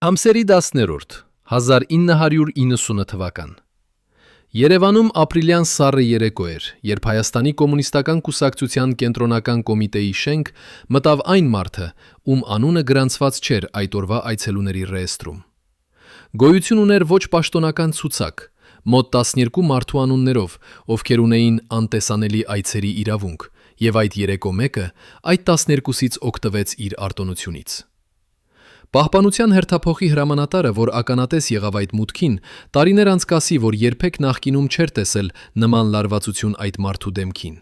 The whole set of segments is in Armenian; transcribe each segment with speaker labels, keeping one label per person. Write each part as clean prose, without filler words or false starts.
Speaker 1: Ամսերի 10-րդ 1990 թվական Երևանում ապրիլյան սառը երեկո էր, երբ Հայաստանի Կոմունիստական Կուսակցության կենտրոնական կոմիտեի շենք մտավ այն մարդը, ում անունը գրանցված չէր այդ օրվա այցելուների ռեեստրում։ Գոյություն ուներ ոչ պաշտոնական ցուցակ, մոտ 12 մարդու անուններով, ովքեր ունեին անտեսանելի այցերի իրավունք, եւ այդ երեկո մեկը այդ 12-ից օգտվեց իր արտոնությունից։ Պահպանության հերթափոխի հրամանատարը, որ ականատես եղավ այդ մուտքին, տարիներ անց կասի, որ երբեք նախկինում չէր տեսել նման լարվածություն այդ մարդու դեմքին։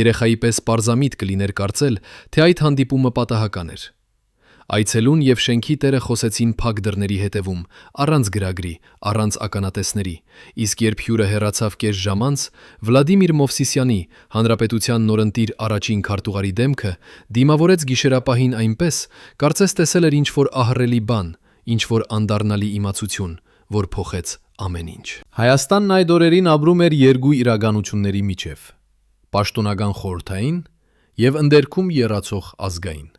Speaker 1: Երեխայի պես պարզամիտ կլիներ կարծել, թե այդ հանդիպումը պատահական էր։ Այցելուն եւ շենքի տերը խոսեցին փակ դռների հետևում, առանց գրագրի, առանց ականատեսների, իսկ երբ հյուրը հեռացավ կես ժամ անց, Վլադիմիր Մովսիսյանի, Հանրապետության նորընտիր առաջին քարտուղարի դեմքը դիմավորեց գիշերապահին այնպես, կարծես տեսել էր ինչ-որ ահռելի բան, ինչ-որ անդառնալի իմացություն, որ փոխեց ամեն ինչ։ Հայաստանն այդ օրերին ապրում էր երկու իրականությունների միջև՝ պաշտոնական խորհրդային եւ ընդերքում եռացող ազգային։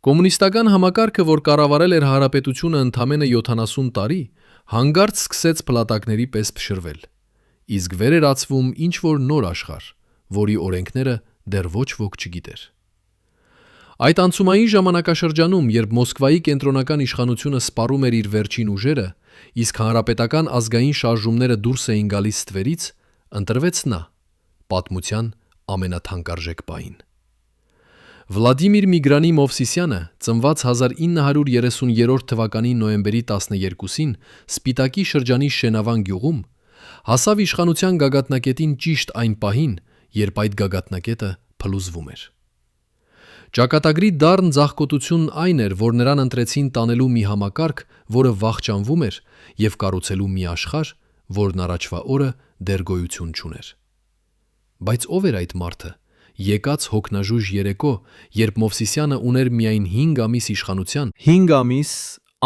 Speaker 1: Կոմունիստական համակարգը, որ կառավարել էր հանրապետությունը ընդամենը 70 տարի, հանկարծ սկսեց փլատակների պես փշրվել, իսկ վեր էր ածվում ինչ-որ նոր աշխարհ, որի օրենքները դեռ ոչ ոք չգիտեր։ Այդ անցումային ժամանակաշրջանում, երբ Մոսկվայի կենտրոնական իշխանությունը սպառում էր իր վերջին ուժերը, իսկ հանրապետական ազգային շարժումները դուրս էին գալիս ստվերից, ընտրվեց նա, պատմության ամենաթանկարժեք պահին։ Վլադիմիր Միգրանի Մովսիսյանը, ծնված 1930 թվականի նոյեմբերի 12-ին Սպիտակի շրջանի Շենավան գյուղում, հասավ իշխանության գագաթնակետին ճիշտ այն պահին, երբ այդ գագաթնակետը փլուզվում էր։ Ճակատագրի դառն ձաղկոտությունն այն էր, որ նրան ընտրեցին տանելու մի համակարգ, որը վախճանվում էր, եւ կառուցելու մի աշխարհ, որն առաջվա օրը դեռ գոյություն չուներ։ Բայց ով էր այդ մարդը։ Եկած հոգնաժուժ երեկո, երբ Մովսիսյանը ուներ միայն 5 ամիս իշխանության, 5 ամիս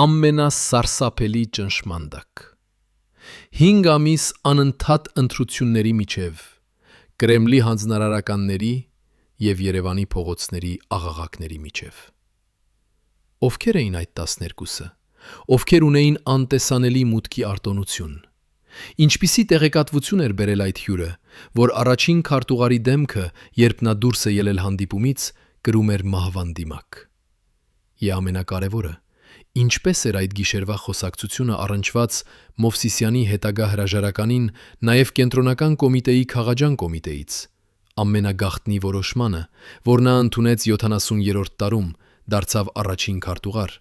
Speaker 1: ամենասարսափելի ճնշմանդակ, 5 ամիս անընդհատ ընտրությունների միջև, Կրեմլի հանձնարարականների եւ Երևանի փողոցների աղաղակների միջև։ Ովքեր էին այդ 12-ը, ովքեր ունեին անտեսանելի մուտքի արտոնություն։ Ինչպիսի տեղեկատվություն էր բերել այդ հյուրը, որ առաջին քարտուղարի դեմքը, երբ նա դուրս է ելել հանդիպումից, կրում էր մահվան դիմակ։ Եվ ամենակարևորը, ինչպես էր այդ գիշերվա խոսակցությունը առնչված Մովսիսյանի հետագա հրաժարականին, նաև կենտրոնական կոմիտեի քաղաքական կոմիտեից, ամենագաղտնի որոշմանը, որ նա ընդունեց 70-րդ տարում, դարձավ առաջին քարտուղար,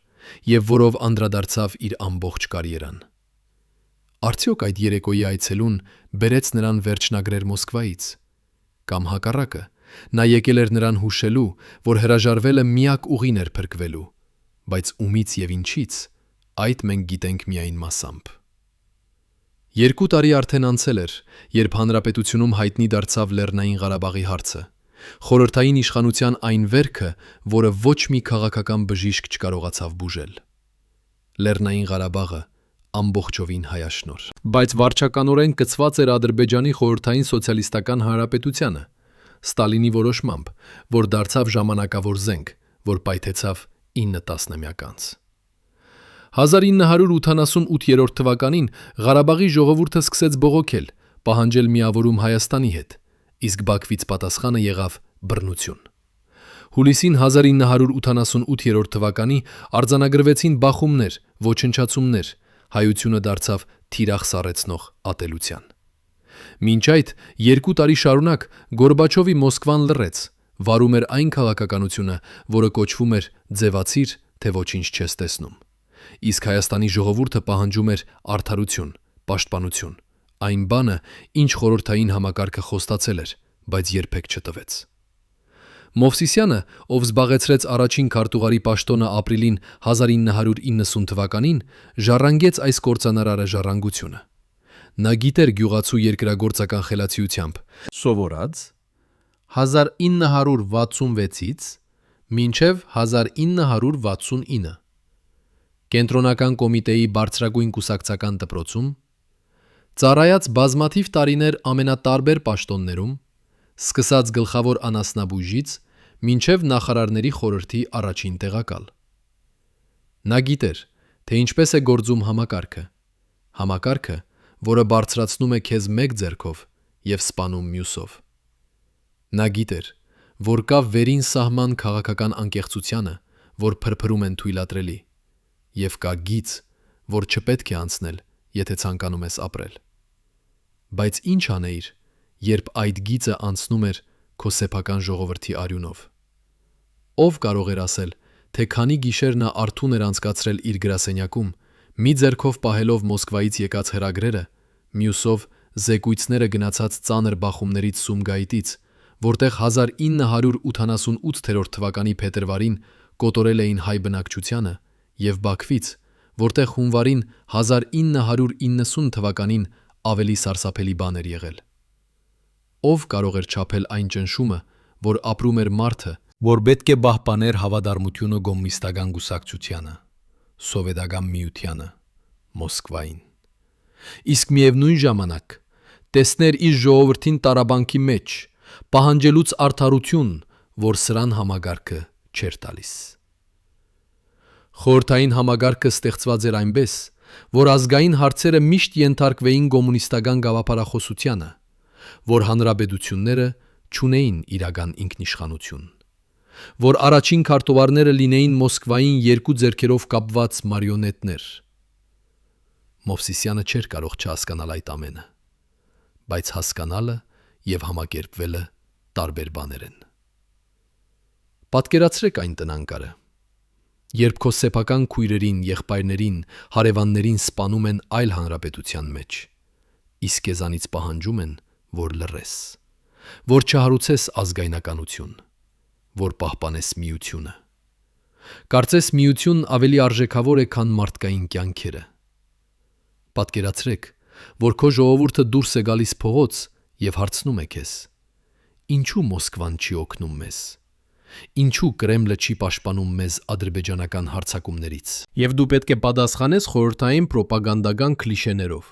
Speaker 1: եւ որով անդրադարձավ իր ամբողջ կարիերան։ Արդյոք այդ երեկոյի այցելուն բերեց նրան վերջնագրեր Մոսկվայից, կամ հակառակը, նա եկել էր նրան հուշելու, որ հրաժարվելը միակ ուղին էր փրկվելու, բայց ումից եւ ինչից, այդ մենք գիտենք միայն մասամբ։ 2 տարի արդեն անցել էր, երբ հանրապետությունում հայտնի դարձավ Լեռնային Ղարաբաղի հարցը, խորհրդային իշխանության այն վերքը, որը ոչ մի քաղաքական բժիշկ չկարողացավ բուժել։ Լեռնային Ղարաբաղը ամբողջովին հայաշնոր, բայց վարչականորեն կցված էր Ադրբեջանի խորհրդային սոցիալիստական հանրապետությանը, Ստալինի որոշմամբ, որ դարձավ ժամանակավոր զենք, որ պայթեցավ 9 տասնամյակ անց։ 1988 թվականին Ղարաբաղի ժողովուրդը սկսեց բողոքել, պահանջել միավորում Հայաստանի հետ, իսկ Բաքվից պատասխանը եղավ բռնություն։ Հուլիսին 1988 թվականի արձանագրվեցին բախումներ, ոչնչացումներ, հայությունը դարձավ թիրախ սառեցնող ատելության։ Մինչ այդ 2 տարի շարունակ Գորբաչովի Մոսկվան լռեց, վարում էր այն քաղաքականությունը, որը կոչվում էր ձևացիր, թե ոչինչ չես տեսնում, իսկ Հայաստանի ժողովուրդը պահանջում էր արդարություն, պաշտպանություն, այն բանը, ինչ խորհրդային համակարգը խոստացել էր, բայց երբեք չտվեց։ Մովսիսյանը, ով զբաղեցրեց առաջին քարտուղարի պաշտոնը ապրիլին 1990 թվականին, ժառանգեց այս կործանարարը ժառանգությունը։ Նա գիտեր գյուղացու երկրագործական խելացիությամբ, սովորած 1966-ից մինչև 1969 կենտրոնական կոմիտեի բարձրագույն կուսակցական դպրոցում, ծառայած բազմաթիվ տարիներ ամենատարբեր պաշտոններում, սկսած գլխավոր անասնաբույժից մինչև նախարարների խորհրդի առաջին տեղակալ։ Նա գիտեր, թե ինչպես է գործում համակարգը։ Համակարգը, որը բարձրացնում է քեզ մեկ ձեռքով և սպանում մյուսով։ Նա գիտեր, որ կա վերին սահման քաղաքական անկեղծությանը, որ փրփրում են թույլատրելի, և կա գիծ, որ չպետք է անցնել, եթե ցանկանում ես ապրել։ Բայց ինչ անեիր, երբ այդ գիծը անցնում էր քո սեփական ժողովրդի արյունով։ Ով կարող էր ասել, թե քանի գիշեր նա արթուն էր անցկացրել իր գրասենյակում, մի ձեռքով պահելով Մոսկվայից եկած հրագրերը, մյուսով զեկույցները գնացած ծանր բախումներից Սումգայիթից, որտեղ 1988 թվականի փետրվարին կոտորել էին հայ բնակչությանը, և Բաքվից, որտեղ հունվարին 1990 թվականին ավելի սարսափելի բան էր եղել։ Ով կարող էր չափել այն ճնշումը, որ ապրում էր մարդը, որ պետք է պահպաներ հավատարմությունը կոմունիստական կուսակցությանը, Սովետական Միությանը, Մոսկվային։ Իսկ միևնույն ժամանակ տեսներ իր ժողովրդին տարաբանքի մեջ, պահանջելուց արդարություն, որ սրան համագարկը չէր տալիս։ Խորհրդային համագարկը ստեղծված էր այնպես, որ ազգային հարցերը միշտ ենթարկվեին կոմունիստական գաղափարախոսությանը, որ հանրապետությունները չունեին իրական ինքնիշխանություն, որ առաջին քարտուղարները լինեին Մոսկվային երկու ձեռքերով կապված մարիոնետներ։ Մովսիսյանը չէր կարող չհասկանալ այդ ամենը, բայց հասկանալը և համակերպվելը տարբեր բաներ են։ Պատկերացրեք այն տնանկարը, երբ քո սեփական քույրերին, եղբայրներին, հարևաններին սպանում են այլ հանրապետության մեջ, իսկ քեզանից պահանջում են, որ լռես, որ չհարուցես ազգայնականություն, որ պահպանես միությունը։ Կարծես միությունն ավելի արժեքավոր է, քան մարդկային կյանքերը։ Պատկերացրեք, որ քո ժողովուրդը դուրս է գալիս փողոց և հարցնում է քեզ. ինչու Մոսկվան չի օգնում մեզ։ Ինչու Կրեմլը չի պաշտպանում մեզ ադրբեջանական հարձակումներից։ Եվ դու պետք է պատասխանես խորհրդային պրոպագանդական կլիշեներով,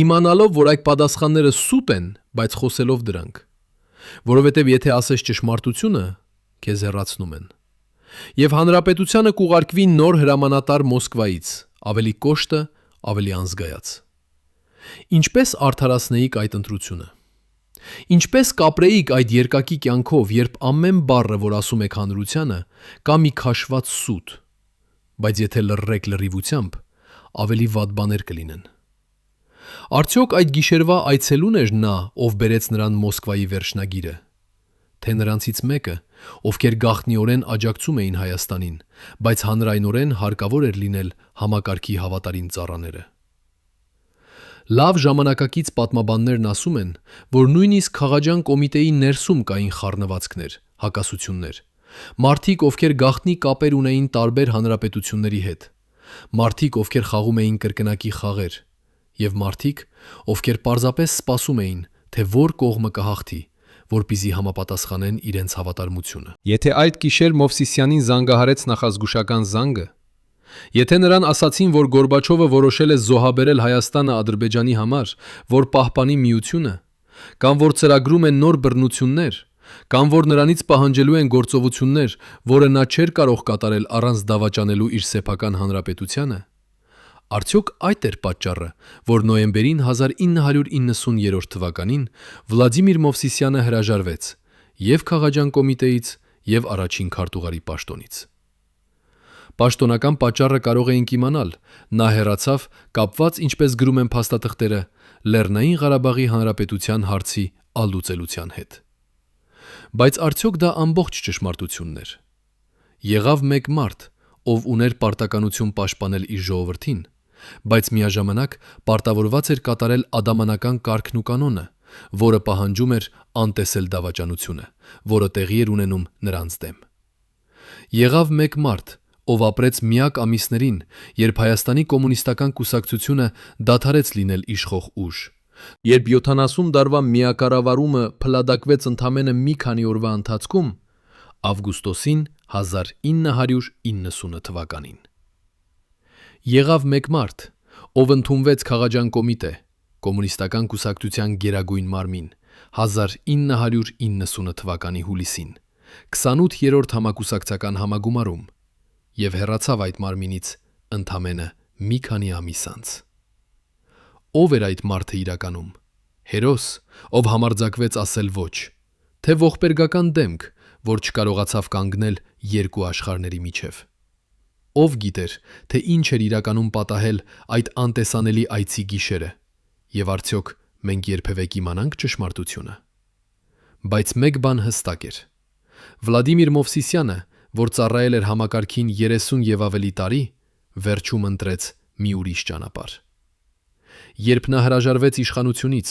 Speaker 1: իմանալով, որ այդ պատասխանները սուտ են, բայց խոսելով դրանք, որովհետև եթե ասես ճշմարտությունը, քեզ հեռացնում են։ Եվ հանրապետությանը կուղարկվի նոր հրամանատար Մոսկվայից, ավելի կոշտը, ավելի անզգայած։ Ինչպես արդարացնեիք այդ ընտրությունը։ Ինչպես կապրեիք այդ երկակի կյանքով, երբ ամեն բառը, որ ասում եք հանրությանը, կա մի քաշված սուտ, բայց եթե լռեք լրիվությամբ, ավելի վատ բաներ կլինեն։ Արդյոք այդ գիշերվա այցելուն էր նա, ով բերեց նրան Մոսկվայի վերջնագիրը, թե նրանցից մեկը, ովքեր գաղտնիորեն աջակցում էին Հայաստանին, բայց հանրայնորեն հարկավոր էր լինել համակարգի հավատարիմ ծառաները։ Լավ ժամանակակից պատմաբաններն ասում են, որ նույնիսկ Խաղաջան կոմիտեի ներսում կային խառնվածքներ, հակասություններ, մարդիկ, ովքեր գաղտնի կապեր ունեին տարբեր հանրապետությունների հետ, մարդիկ, ովքեր խաղում էին կրկնակի խաղեր, և մարդիկ, ովքեր պարզապես սպասում էին, թե որ կողմը կհաղթի, որպեսզի համապատասխանեն իրենց հավատարմությունը։ Եթե այդ գիշեր Մովսիսյանին զանգահարեց նախազգուշական զանգը, եթե նրան ասացին, որ Գորբաչովը որոշել է զոհաբերել Հայաստանը Ադրբեջանի համար, որ պահպանի միությունը, կամ որ ծրագրում են նոր բռնություններ, կամ որ նրանից պահանջելու են գործողություններ, որը նա չէր կարող կատարել առանց դավաճանելու իր սեփական հանրապետությանը, արդյոք այդ էր պատճառը, որ նոյեմբերին 1990 թվականին Վլադիմիր Մովսիսյանը հրաժարվեց և Խաղաջան կոմիտեից, և առաջին քարտուղարի պաշտոնից։ Պաշտոնական պատճառը կարող էինք իմանալ, նա հեռացավ, կապված, ինչպես գրում են փաստաթղթերը, Լեռնային Ղարաբաղի Հանրապետության հարցի ալլուծելության հետ։ Բայց արդյոք դա ամբողջ ճշմարտությունն էր։ Եղավ մեկ մարդ, ով ուներ պարտականություն պաշտպանել իր ժողովրդին, բայց միաժամանակ պարտավորված էր կատարել ադամանական կարգն ու կանոնը, որը պահանջում էր անտեսել դավաճանությունը, որը տեղի էր ունենում նրանց դեմ։ Եղավ մեկ մարդ, ով ապրեց միակ ամիսներին, երբ Հայաստանի կոմունիստական կուսակցությունը դադարեց լինել իշխող ուժ, երբ 70 տարվա միակառավարումը փլադակվեց ընդամենը մի քանի օրվա ընթացքում, ավգուստոսին 1990 թվականին։ Եղավ մեկ մարդ, ով ընդունվեց Խաղաջան կոմիտե, կոմունիստական կուսակցության գերագույն մարմին, 1990 թվականի հուլիսին, 28-րդ համակուսակցական համագումարում, եւ հեռացավ այդ մարմինից ընդամենը մի քանի ամիս անց։ Ով էր այդ մարդը իրականում։ Հերոս, ով համարձակվեց ասել ոչ, թե ողբերգական դեմք, որ չկարողացավ կանգնել երկու աշխարհների միջև։ Ով գիտեր, թե ինչ էր իրականում պատահել այդ անտեսանելի այցի գիշերը, եւ արդյոք մենք երբևէ կիմանանք ճշմարտությունը։ Բայց մեկ բան հստակ էր. Վլադիմիր Մովսիսյանը, որ ծառայել էր համակարգին 30 եւ ավելի տարի, վերջում ընտրեց մի ուրիշ ճանապարհ։ Երբ նա հրաժարվեց իշխանությունից,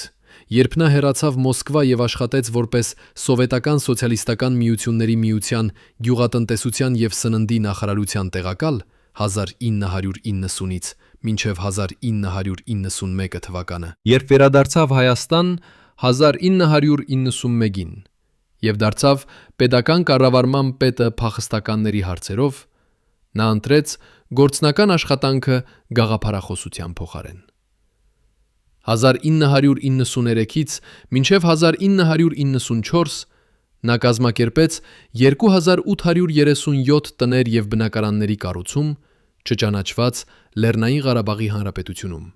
Speaker 1: երբ նա հեռացավ Մոսկվա եւ աշխատեց որպես Սովետական սոցիալիստական միությունների միության գյուղատնտեսության եւ սննդի նախարարության տեղակալ 1990-ից մինչև 1991 թվականը, երբ վերադարձավ Հայաստան 1991-ին եւ դարձավ պետական կառավարման պետը փախստականների հարցերով, նա ընտրեց գործնական աշխատանքը գաղափարախոսության փոխարեն։ 1993-ից մինչև 1994 նա կազմակերպեց 2837 տներ եւ բնակարանների կառուցում չճանաչված Լեռնային Ղարաբաղի Հանրապետությունում,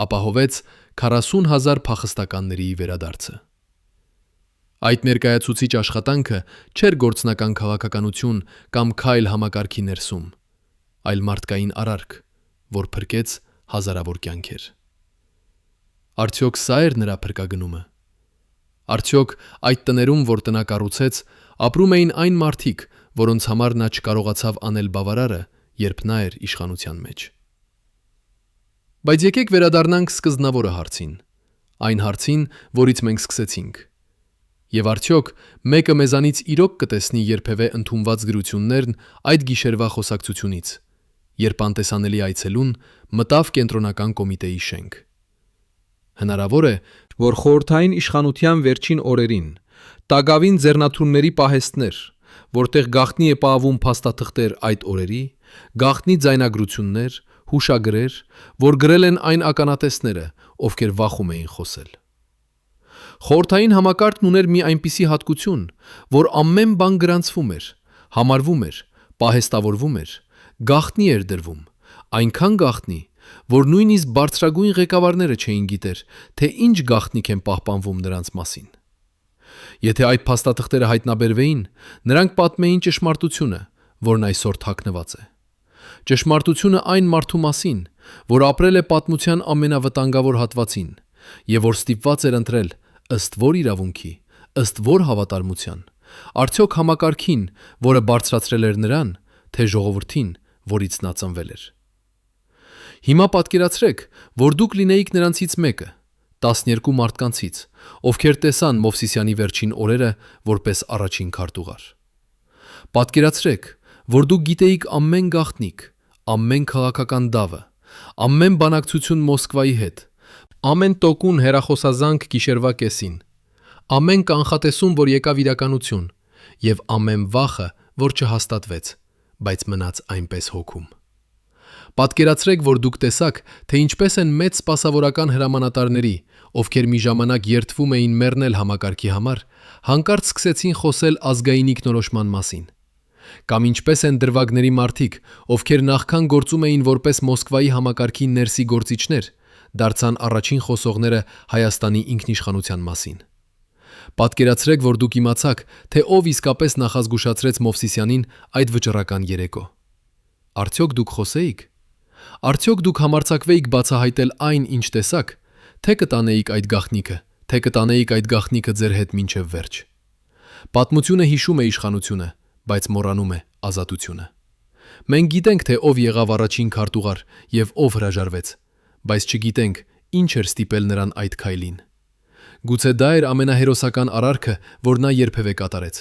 Speaker 1: ապահովեց 40,000 փախստականների վերադարձը։ Այդ ներկայացուցիչ աշխատանքը չէր գործնական քաղաքականություն կամ քայլ համակարգի ներսում, այլ մարդկային արարք, որ փրկեց հազարավոր կյանքեր։ Արդյոք սա էր նրա փրկագնումը։ Արդյոք այդ տներում, որ տնա կառուցեց, ապրում էին այն մարդիկ, որոնց համար նա չկարողացավ անել բավարարը, երբ նա էր իշխանության մեջ։ Բայց եկեք վերադառնանք սկզբնավորը հարցին, այն հարցին, որից մենք սկսեցինք։ Եվ արդյոք մեկը մեզանից իրոք կտեսնի երբևէ ընդունված գրություններն այդ գիշերվա խոսակցությունից, երբ անտեսանելի այցելուն մտավ կենտրոնական կոմիտեի շենք։ Հնարավոր է, որ խորհրդային իշխանության վերջին օրերին տագավին ձեռնաթունների պահեստներ, որտեղ գաղտնի է պահվում փաստաթղթեր այդ օրերի, գաղտնի ձայնագրություններ, հուշագրեր, որ գրել են այն ականատեսները, ովքեր վախում էին խոսել։ Խորհրդային համակարգն ուներ մի այնպիսի հատկություն, որ ամեն բան գրանցվում էր, համարվում էր, պահեստավորվում էր, գաղտնի էր դրվում, այնքան գաղտնի, որ նույնիսկ բարձրագույն ղեկավարները չէին գիտեր, թե ինչ գաղտնիք են պահպանվում նրանց մասին։ Եթե այդ փաստաթղթերը հայտնաբերվեին, նրանք պատմեին ճշմարտությունը, որն այսօր թաքնված է։ Ճշմարտությունը այն մարդու մասին, որ ապրել է պատմության ամենավտանգավոր հատվածին, եւ որ ստիպված էր ընտրել ըստ որ իրավունքի, ըստ որ հավատարմության, արդյոք համակարգին, որը բարձրացրել էր նրան, թե ժողովրդին, որից նա ծնվել էր։ Հիմա պատկերացրեք, որ դուք լինեիք նրանցից մեկը, 12 մարդկանցից, ովքեր տեսան Մովսիսյանի վերջին օրերը որպես առաջին քարտուղար։ Պատկերացրեք, որ դուք գիտեիք ամեն գաղտնիք, ամեն քաղաքական դավը, ամեն բանակցություն Մոսկվայի հետ, ամեն տոկուն հեռախոսազանգ գիշերվա կեսին, ամեն կանխատեսում, որ եկավ իրականություն, եւ ամեն վախը, որ չհաստատվեց, բայց մնաց այնպես հոգում։ Պատկերացրեք, որ դուք տեսաք, թե ինչպես են մեծ սպասավորական հրամանատարների, ովքեր մի ժամանակ երդվում էին մեռնել համակարգի համար, հանկարծ սկսեցին խոսել ազգային ինքնորոշման մասին։ Կամ ինչպես են դրվագների մարդիկ, ովքեր նախքան գործում էին որպես Մոսկվայի համակարգի ներսի գործիչներ, դարձան առաջին խոսողները Հայաստանի ինքնիշխանության մասին։ Պատկերացրեք, որ դուք իմացաք, թե ով իսկապես նախազգուշացրեց Մովսիսյանին այդ վճռական երեկո։ Արդյոք դուք խոսեիք։ Արդյոք դուք համարձակվեիք բացահայտել այն, ինչ տեսաք, թե կտանեիք այդ գաղտնիքը, թե կտանեիք այդ գաղտնիքը ձեր հետ մինչև վերջ։ Պատմությունը հիշում է իշխանությունը, բայց մոռանում է ազատությունը։ Մենք գիտենք, թե ով եղավ առաջին քարտուղար եւ ով հրաժարվեց, բայց չգիտենք, ինչ էր ստիպել նրան այդ քայլին։ Գուցե դա էր ամենահերոսական արարքը, որ նա երբևէ կատարեց,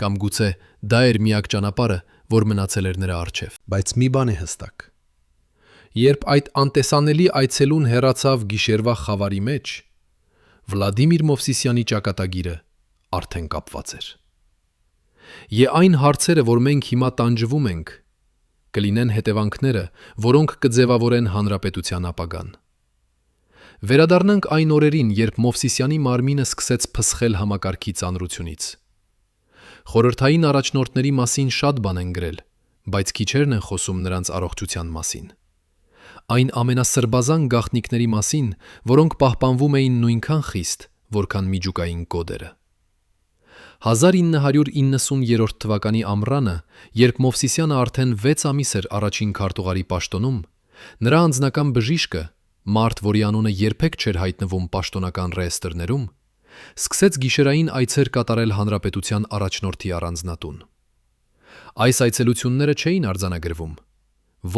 Speaker 1: կամ գուցե դա էր միակ ճանապարհը, որ մնացել էր նրա առջև։ Բայց մի բան է հստակ. երբ այդ անտեսանելի այցելուն հեռացավ գիշերվա խավարի մեջ, Վլադիմիր Մովսիսյանի ճակատագիրը արդեն կապված էր։ Եվ այն հարցերը, որ մենք հիմա տանջվում ենք, կլինեն հետևանքները, որոնք կձևավորեն հանրապետության ապագան։ Վերադառնանք այն օրերին, երբ Մովսիսյանի մարմինը սկսեց փսխել համակարգի ծանրությունից։ Խորհրդային առաջնորդների մասին շատ բան են գրել, բայց քիչերն են խոսում նրանց առողջության մասին։ Այն ամենասրբազան գաղտնիքների մասին, որոնք պահպանվում էին նույնքան խիստ, որքան միջուկային կոդերը։ 1990 թվականի ամռանը, երբ Մովսիսյանը արդեն 6 ամիս էր առաջին քարտուղարի պաշտոնում, նրա անձնական բժիշկը, մարդ, որի անունը երբեք չէր հայտնվում պաշտոնական ռեեստրներում, սկսեց գիշերային այցեր կատարել հանրապետության առաջնորդի առանձնատուն։ Այս այցելությունները չէին արձանագրվում։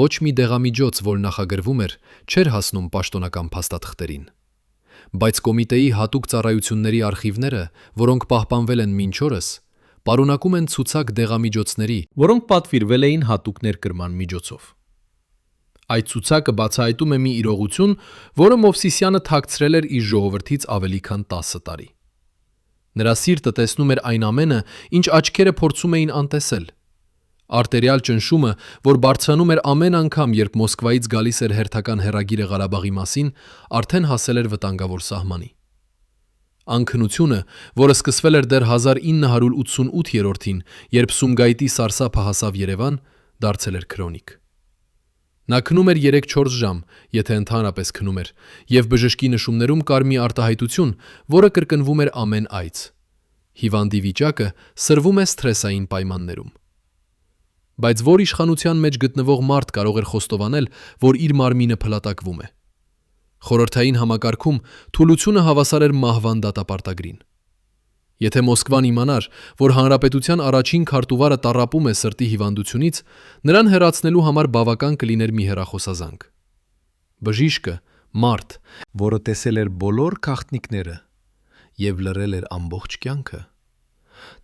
Speaker 1: Ոչ մի դեղամիջոց, որ նախագրվում էր, չէր հասնում պաշտոնական փաստաթղթերին։ Բայց կոմիտեի հատուկ ծառայությունների արխիվները, որոնք պահպանվել են մինչ օրս, պարունակում են ցուցակ դեղամիջոցների, որոնք պատվիրվել էին հատուկ ներկրման միջոցով։ Այդ ցուցակը բացահայտում է մի իրողություն, որը Մովսիսյանը թաքցրել էր իր ժողովրդից ավելի քան 10 տարի։ Նրա սիրտը տեսնում էր այն ամենը, ինչ աչքերը փորձում էին անտեսել։ Արտերիալ ճնշումը, որ բարձրանում էր ամեն անգամ, երբ Մոսկվայից գալիս էր հերթական հեռագիրը Ղարաբաղի մասին, արդեն հասել էր վտանգավոր սահմանի։ Անքնությունը, որը սկսվել էր դեռ 1988-ին, երբ Սումգայիթի սարսափը հասավ Երևան, դարձել էր քրոնիկ։ Նա քնում էր 3-4 ժամ, եթե ընդհանրապես քնում էր, եւ բժշկի նշումներում կար մի արտահայտություն, որը կրկնվում էր ամեն այց։ Հիվանդի վիճակը սրվում է սթրեսային պայմաններում։ Բայց որ իշխանության մեջ գտնվող մարդ կարող էր խոստովանել, որ իր մարմինը փլատակվում է։ Խորհրդային համակարգում թուլությունը հավասար էր մահվան դատապարտագրին։ Եթե Մոսկվան իմանար, որ հանրապետության առաջին քարտուղարը տառապում է սրտի հիվանդությունից, նրան հեռացնելու համար բավական կլիներ մի հեռախոսազանգ։ Բժիշկը, մարդ, որը տեսել էր բոլոր գաղտնիքները եւ լրել էր ամբողջ կյանքը,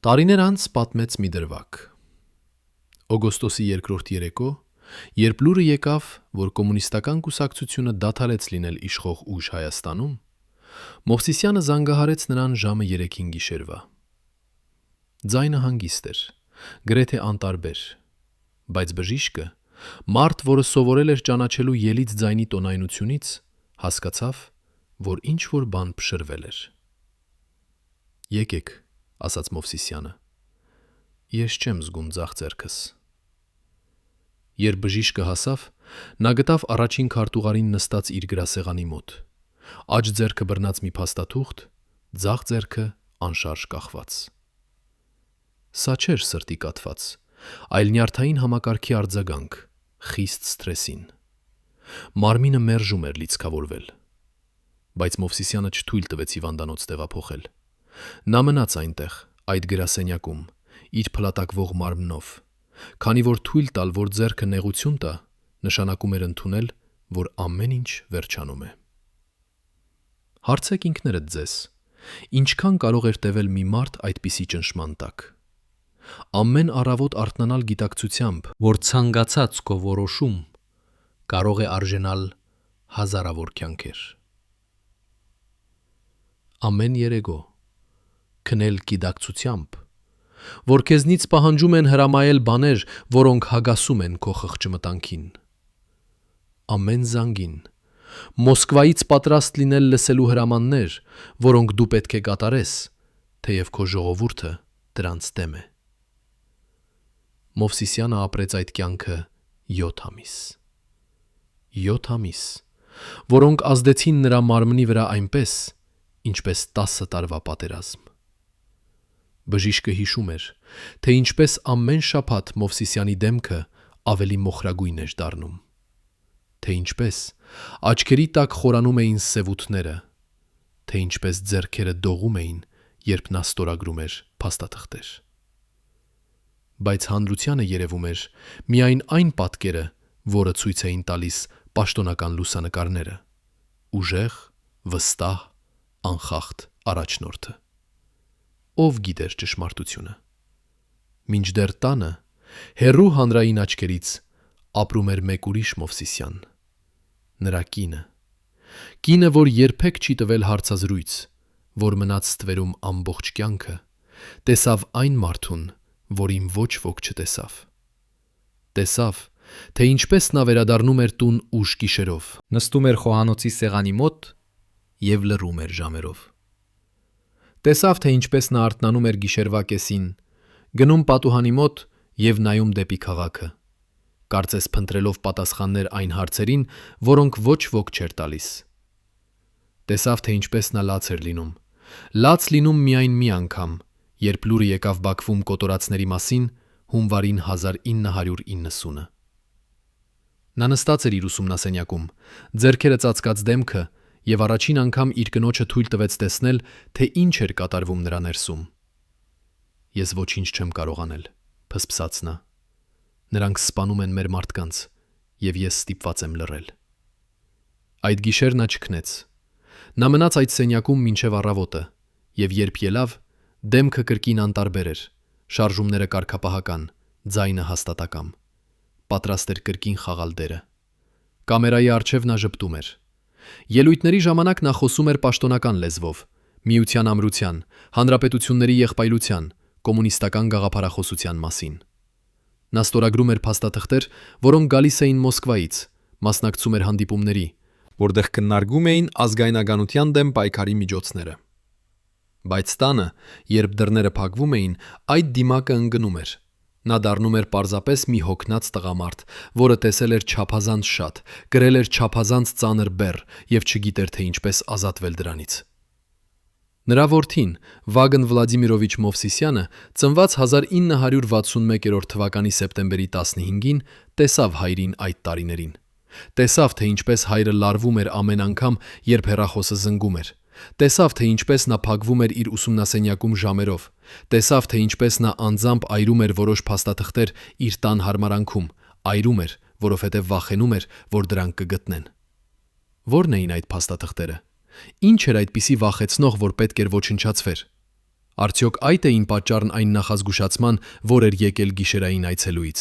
Speaker 1: տարիներ անց պատմեց մի դրվագ։ Օգոստոսի 2-րդ երեկո, երբ լուրը եկավ, որ կոմունիստական կուսակցությունը դադարեց լինել իշխող ուժ Հայաստանում, Մովսիսյանը զանգահարեց նրան ժամը 3-ին գիշերվա։ Ձայնը հանգիստ էր, գրեթե անտարբեր, բայց բժիշկը, մարդ, որը սովորել էր ճանաչելու ելից ձայնի տոնայնությունից, հասկացավ, որ ինչ-որ բան փշրվել էր։ «Եկեք», ասաց Մովսիսյանը, «ես չեմ զգում ձախ ձեռքս»։ Երբ բժիշկը հասավ, նա գտավ առաջին քարտուղարին նստած իր գրասեղանի մոտ, աջ ձեռքը բռնած մի փաստաթուղթ, ձախ ձեռքը անշարժ կախված։ Սա չէր սրտի կաթված, այլ նյարդային համակարգի արձագանք, խիստ սթրեսին։ Մարմինը մերժում էր լիցքավորվել։ Բայց Մովսիսյանը չթույլ տվեց հիվանդանոց տեղափոխել։ Նա մնաց այնտեղ, այդ գրասենյակում, իր փլատակվող մարմնով, քանի որ թույլ տալ, որ ձեռքը նեղություն տա, նշանակում էր ընդունել, որ ամեն ինչ վերջանում է։ Հարցեք ինքներդ ձեզ, ինչքան կարող էր տևել մի մարդ այդպիսի ճնշման տակ։ Ամեն առավոտ արթնանալ գիտակցությամբ, որ ցանկացած քո որոշում կարող է արժենալ հազարավոր կյանքեր։ Ամեն երեկո քնել գիտակցությամբ, որ քեզնից պահանջում են հրամայել բաներ, որոնք հագասում են քո խղճմտանքին։ Ամեն զանգին Մոսկվայից պատրաստ լինել լսելու հրամաններ, որոնք դու պետք է կատարես, թեև քո ժողովուրդը դրանց դեմ է։ Մովսիսյանը ապրեց այդ կյանքը 7 ամիս։ 7 ամիս, որոնք ազդեցին նրա մարմնի վրա այնպես, ինչպես 10 տարվա պատերազմ։ Բժիշկը հիշում էր, թե ինչպես ամեն շաբաթ Մովսիսյանի դեմքը ավելի մոխրագույն էր դառնում, թե ինչպես աչքերի տակ խորանում էին սևութները, թե ինչպես ձեռքերը դողում էին, երբ նա ստորագրում էր փաստաթղթեր։ Բայց հանրությանը երևում էր միայն այն պատկերը, որը ցույց էին տալիս պաշտոնական լուսանկարները՝ ուժեղ, վստահ, անխախտ առաջնորդը։ Ով գիտեր ճշմարտությունը։ Մինչդեռ տանը, հեռու հանրային աչքերից, ապրում էր մեկ ուրիշ Մովսիսյան, նրա կինը, որ երբեք չի տվել հարցազրույց, որ մնաց ստվերում ամբողջ կյանքը, տեսավ այն մարդուն, որին ոչ ոք չտեսավ։ Տեսավ, թե ինչպես նա վերադառնում էր տուն ուշ գիշերով, նստում էր խոհանոցի սեղանի մոտ և լռում էր ժամերով։ Տեսավ, թե ինչպես նա արթնանում էր գիշերվա կեսին, գնում պատուհանի մոտ և նայում դեպի քաղաքը, կարծես փնտրելով պատասխաններ այն հարցերին, որոնք ոչ ոք չէր տալիս։ Տեսավ, թե ինչպես նա լաց էր լինում։ Լաց լինում միայն մի անգամ, երբ լուրը եկավ Բաքվում կոտորածների մասին հունվարին 1990-ը։ Նա նստած էր իր ուսումնասենյակում, ձեռքերը ծածկած դեմքը եւ առաջին անգամ իր կնոջը թույլ տվեց տեսնել, թե ինչ էր կատարվում նրա ներսում։ Ես ոչինչ չեմ կարող անել, փսփսաց նա։ Նրանք սպանում են մեր մարդկանց, եւ ես ստիպված եմ լռել։ Այդ գիշեր նա չքնեց։ Նա մնաց այդ սենյակում մինչև առավոտը, եւ երբ ելավ, դեմքը կրկին անտարբեր էր, շարժումները կարգապահական, ձայնը հաստատակամ։ Պատրաստ էր կրկին խաղալ դերը։ Կամերայի առջև նա ժպտում էր։ Ելույթների ժամանակ նա խոսում էր պաշտոնական լեզվով, միության ամրության, հանրապետությունների եղբայրության, կոմունիստական գաղափարախոսության մասին։ Նա ստորագրում էր փաստաթղթեր, որոնք գալիս էին Մոսկվայից, մասնակցում էր հանդիպումների, որտեղ քննարկում էին ազգայնականության դեմ պայքարի միջոցները։ Բայց տանը, երբ դռները փակվում էին, այդ դիմակը ընկնում էր։ Նա դառնում էր պարզապես մի հոգնած տղամարդ, որը տեսել էր չափազանց շատ, կրել էր չափազանց ծանր բեռ եւ չգիտեր, թե ինչպես ազատվել դրանից։ Նրա որդին, Վագն Վլադիմիրովիչ Մովսիսյանը, ծնված 1961 թվականի սեպտեմբերի 15-ին, տեսավ հայրին այդ տարիներին։ Տեսավ, թե ինչպես հայրը լարվում էր ամեն անգամ, երբ հեռախոսը զնգում էր։ Տեսավ, թե ինչպես նա փակվում էր իր ուսումնասենյակում ժամերով։ Տեսավ, թե ինչպես նա անձամբ այրում էր որոշ փաստաթղթեր իր տան հարմարանքում, այրում էր, որովհետև վախենում էր, որ դրանք կգտնեն։ Որն էին այդ փաստաթղթերը։ Ինչ էր այդպիսի վախեցնող, որ պետք էր ոչնչացվեր։ Արդյոք այդ էին պատճառն այն նախազգուշացման, որ էր եկել գիշերային այցելուից։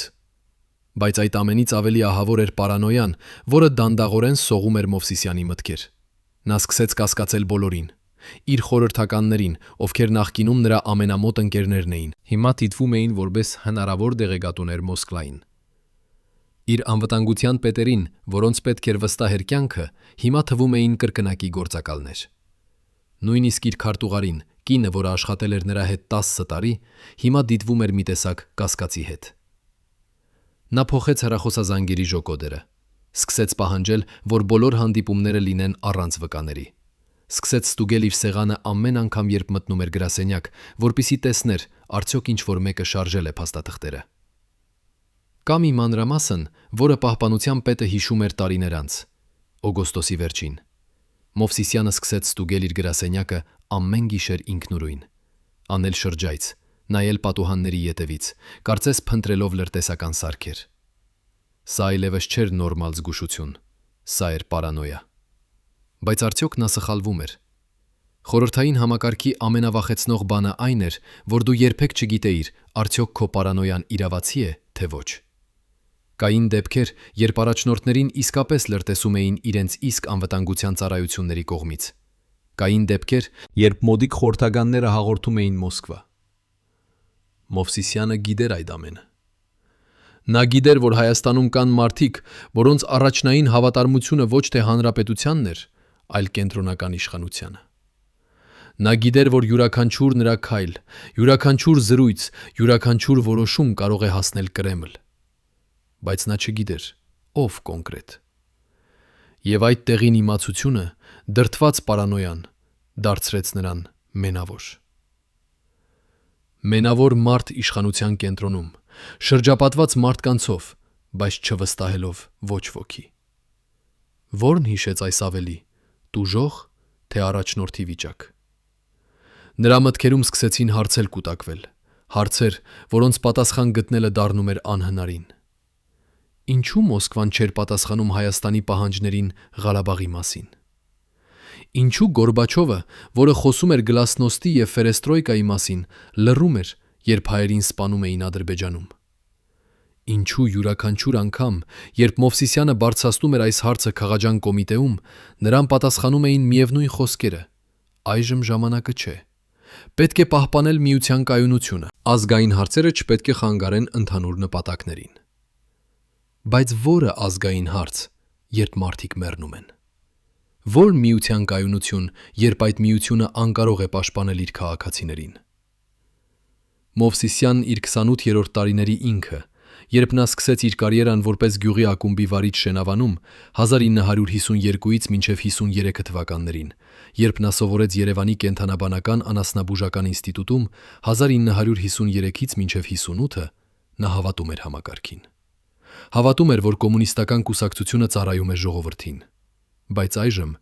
Speaker 1: Բայց այդ ամենից ավելի ահավոր էր պարանոյան, որը դանդաղորեն սողում էր Մովսիսյանի մտքեր։ Նա սկսեց կասկածել բոլորին։ Իր խորհրդականներին, ովքեր նախկինում նրա ամենամոտ ընկերներն էին, հիմա դիտվում էին որպես հնարավոր դեղեկատուներ Մոսկվային։ Իր անվտանգության պետերին, որոնց պետք էր վստահեր կյանքը, հիմա թվում էին կրկնակի գործակալներ։ Նույնիսկ իր քարտուղարին, կինը, որը աշխատել էր նրա հետ 10 տարի, հիմա դիտվում էր մի տեսակ կասկածի հետ։ Նա փոխեց հեռախոսազանգերի ժոկոդերը։ Սկսեց պահանջել, որ բոլոր հանդիպումները լինեն առանց վկաների։ Սկսեց ստուգել իր սեղանը ամեն անգամ, երբ մտնում էր գրասենյակ, որպեսզի տեսներ, արդյոք ինչ-որ մեկը շարժել է փաստաթղթերը։ Կա մի մանրամասն, որը պահպանության պետը հիշում էր տարիներ անց, օգոստոսի վերջին։ Մովսիսյանը սկսեց ստուգել իր գրասենյակը ամեն գիշեր ինքնուրույն, անել շրջայց, նայել պատուհանների ետևից, կարծես փնտրելով լրտեսական սարքեր։ Սա այլևս չէր նորմալ զգուշություն, սա էր պարանոյա։ Բայց արդյոք նա սխալվում էր։ Խորհրդային համակարգի ամենավախեցնող բանը այն էր, որ դու երբեք չգիտեիր, արդյոք քո պարանոյան իրավացի է, թե ոչ։ Կային դեպքեր, երբ առաջնորդներին իսկապես լրտեսում էին իրենց իսկ անվտանգության ծառայությունների կողմից։ Կային դեպքեր, երբ մոդիկ խորհրդականները հաղորդում էին Մոսկվա։ Մովսիսյանը գիտեր այդ ամենը։ Նա գիտեր, որ Հայաստանում կան մարդիկ, որոնց առաջնային հավատարմությունը ոչ թե հանրապետությանն էր, այլ կենտրոնական իշխանությանը։ Նա գիտեր, որ յուրաքանչյուր նրա քայլ, յուրաքանչյուր զրույց, յուրաքանչյուր որոշում կարող է հասնել Կրեմլ։ Բայց նա չգիտեր, ով կոնկրետ։ Եվ այդ տեղին իմացությունը, դրդված պարանոյան, դարձրեց նրան մենավոր։ Մենավոր մարդ իշխանության կենտրոնում, շրջապատված մարդկանցով, բայց չվստահելով ոչ ոքի։ Ո՞րն հիշեց այս ավելի, տուժող, թե առաջնորդի վիճակ։ Նրա մտքերում սկսեցին հարցեր կուտակվել, հարցեր, որոնց պատասխան գտնելը դառնում էր անհնարին։ Ինչու Մոսկվան չէր պատասխանում Հայաստանի պահանջներին Ղարաբաղի մասին։ Ինչու Գորբաչովը, որը խոսում էր գլասնոստի և ֆերեստրոյկայի մասին, լռում էր, երբ հայերին սպանում էին Ադրբեջանում։ Ինչու յուրաքանչյուր անգամ, երբ Մովսիսյանը բարձրացնում էր այս հարցը քաղաքական կոմիտեում, նրան պատասխանում էին միևնույն խոսքերը. այժմ ժամանակը չէ։ Պետք է պահպանել միության կայունությունը։ Ազգային հարցերը չպետք է խանգարեն ընդհանուր նպատակներին։ Բայց որը ազգային հարց, երբ մարդիկ մեռնում են։ Որ միության կայունություն, երբ այդ միությունը անկարող է պաշտպանել իր քաղաքացիներին։ Մովսիսյանն իր 28-րդ տարիների ինքը Երբ նա սկսեց իր կարիերան որպես գյուղի ակումբի վարիչ Շենավանում 1952-ից մինչև 53 թվականներին, երբ նա սովորեց Երևանի կենդանաբանական անասնաբուժական ինստիտուտում 1953-ից մինչև 58-ը, նա հավատում էր համակարգին։ Հավատում էր, որ կոմունիստական կուսակցությունը ծառայում է ժողովրդին։ Բայց այժմ,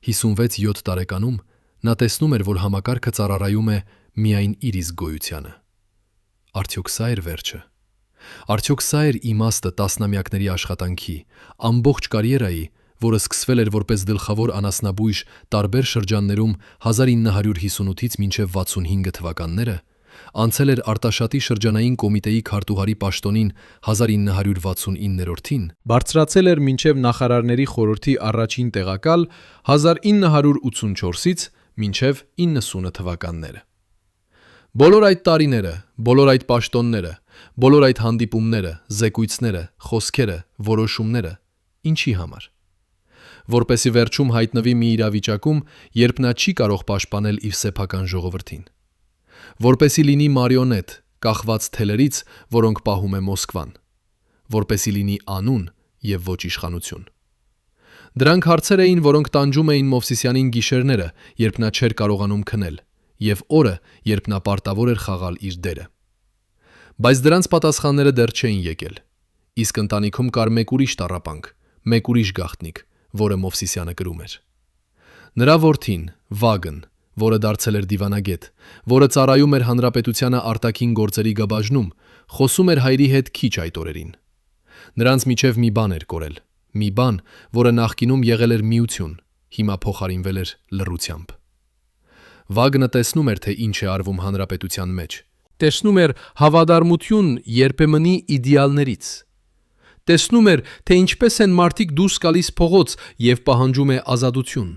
Speaker 1: 56-7 տարեկանում, նա տեսնում էր, որ համակարգը ծառայում է միայն իր իսկ գոյությանը։ Արդյոք սա էր վերջը։ Արդյոք սա էր իմաստը տասնամյակների աշխատանքի, ամբողջ կարիերայի, որը սկսվել էր որպես գլխավոր անասնաբույժ տարբեր շրջաններում 1958-ից մինչև 65 թվականները, անցել էր Արտաշատի շրջանային կոմիտեի քարտուղարի պաշտոնին 1969-ին, բարձրացել էր մինչև նախարարների խորհրդի առաջին տեղակալ 1984-ից մինչև 90 թվականները։ Բոլոր այդ տարիները, բոլոր այդ պաշտոնները, բոլոր այդ հանդիպումները, զեկույցները, խոսքերը, որոշումները, ինչի համար։ Որպեսզի վերջում հայտնվի մի իրավիճակում, երբ նա չի կարող պաշտպանել իր սեփական ժողովրդին։ Որպեսզի լինի մարիոնետ, կախված թելերից, որոնք պահում է Մոսկվան։ Որպեսզի լինի անուն և ոչ իշխանություն։ Դրանք հարցեր էին, որոնք տանջում էին Մովսիսյանին գիշերները, երբ նա չէր կարողանում քնել, և օրը, երբ նա պարտավոր էր խաղալ իր դերը։ Բայց դրանց պատասխանները դեռ չէին եկել։ Իսկ ընտանիքում կար մեկ ուրիշ տառապանք, մեկ ուրիշ գաղտնիք, որը Մովսիսյանը կրում էր։ Նրա որդին, Վագն, որը դարձել էր դիվանագետ, որը ծառայում էր հանրապետությանը արտաքին գործերի գաբաժնում, խոսում էր հայրի հետ քիչ այդ օրերին։ Նրանց միջև մի բան էր կորել, մի բան, որը նախկինում եղել էր միություն, հիմա փոխարինվել էր լռությամբ։ Վագնը տեսնում էր, թե ինչ է արվում հանրապետության մեջ։ Տեսնում էր հավատարմություն երբեմնի իդեալներից։ Տեսնում էր, թե ինչպես են մարդիկ դուրս գալիս փողոց և պահանջում է ազատություն։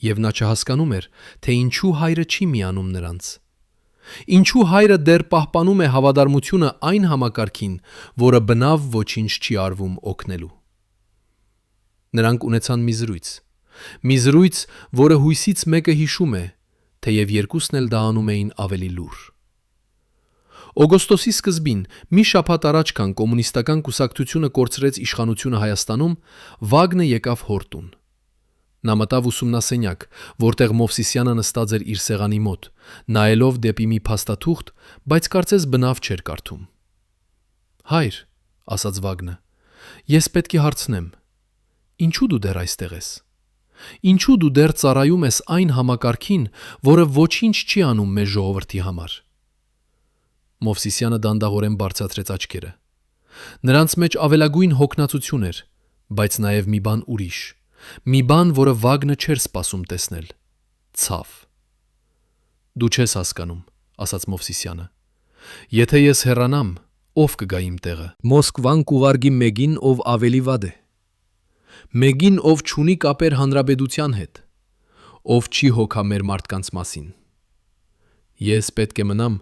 Speaker 1: Եվ նա չհասկանում էր, թե ինչու հայրը չի միանում նրանց։ Ինչու հայրը դեռ պահպանում է հավատարմությունը այն համակարգին, որը բնավ ոչինչ չի արվում օգնելու։ Նրանք ունեցան մի զրույց, որը հույսից մեկը հիշում է, թեև երկուսն էլ դա անում էին ավելի լուռ։ Օգոստոսի սկզբին, մի շաբաթ առաջ, քան կոմունիստական կուսակցությունը կորցրեց իշխանությունը Հայաստանում, Վագնը եկավ հոր տուն։ Նա մտավ ուսումնասենյակ, որտեղ Մովսիսյանը նստած էր իր սեղանի մոտ, նայելով դեպի մի փաստաթուղթ, բայց կարծես բնավ չէր կարդում։ «Հայր», ասաց Վագնը, «ես պետք է հարցնեմ, ինչու դու դեռ այստեղ ես։ Ինչու դու դեռ ծառայում ես այն համակարգին, որը ոչինչ չի անում մեր ժողովրդի համար»։ Մովսիսյանը դանդաղորեն բարձրացրեց աչքերը։ Նրանց մեջ ավելագույն հոգնածություն էր, բայց նաև մի բան ուրիշ, մի բան, որը Վագնը չէր սպասում տեսնել՝ ցավ։ «Դու չես հասկանում», ասաց Մովսիսյանը։ «Եթե ես հեռանամ, ով կգա իմ տեղը։ Մոսկվան կուղարկի մեկին, ով ավելի վատ է։ Մեկին, ով չունի կապեր հանրապետության հետ, ով չի հոգա մեր մարդկանց մասին։ Ես պետք է մնամ,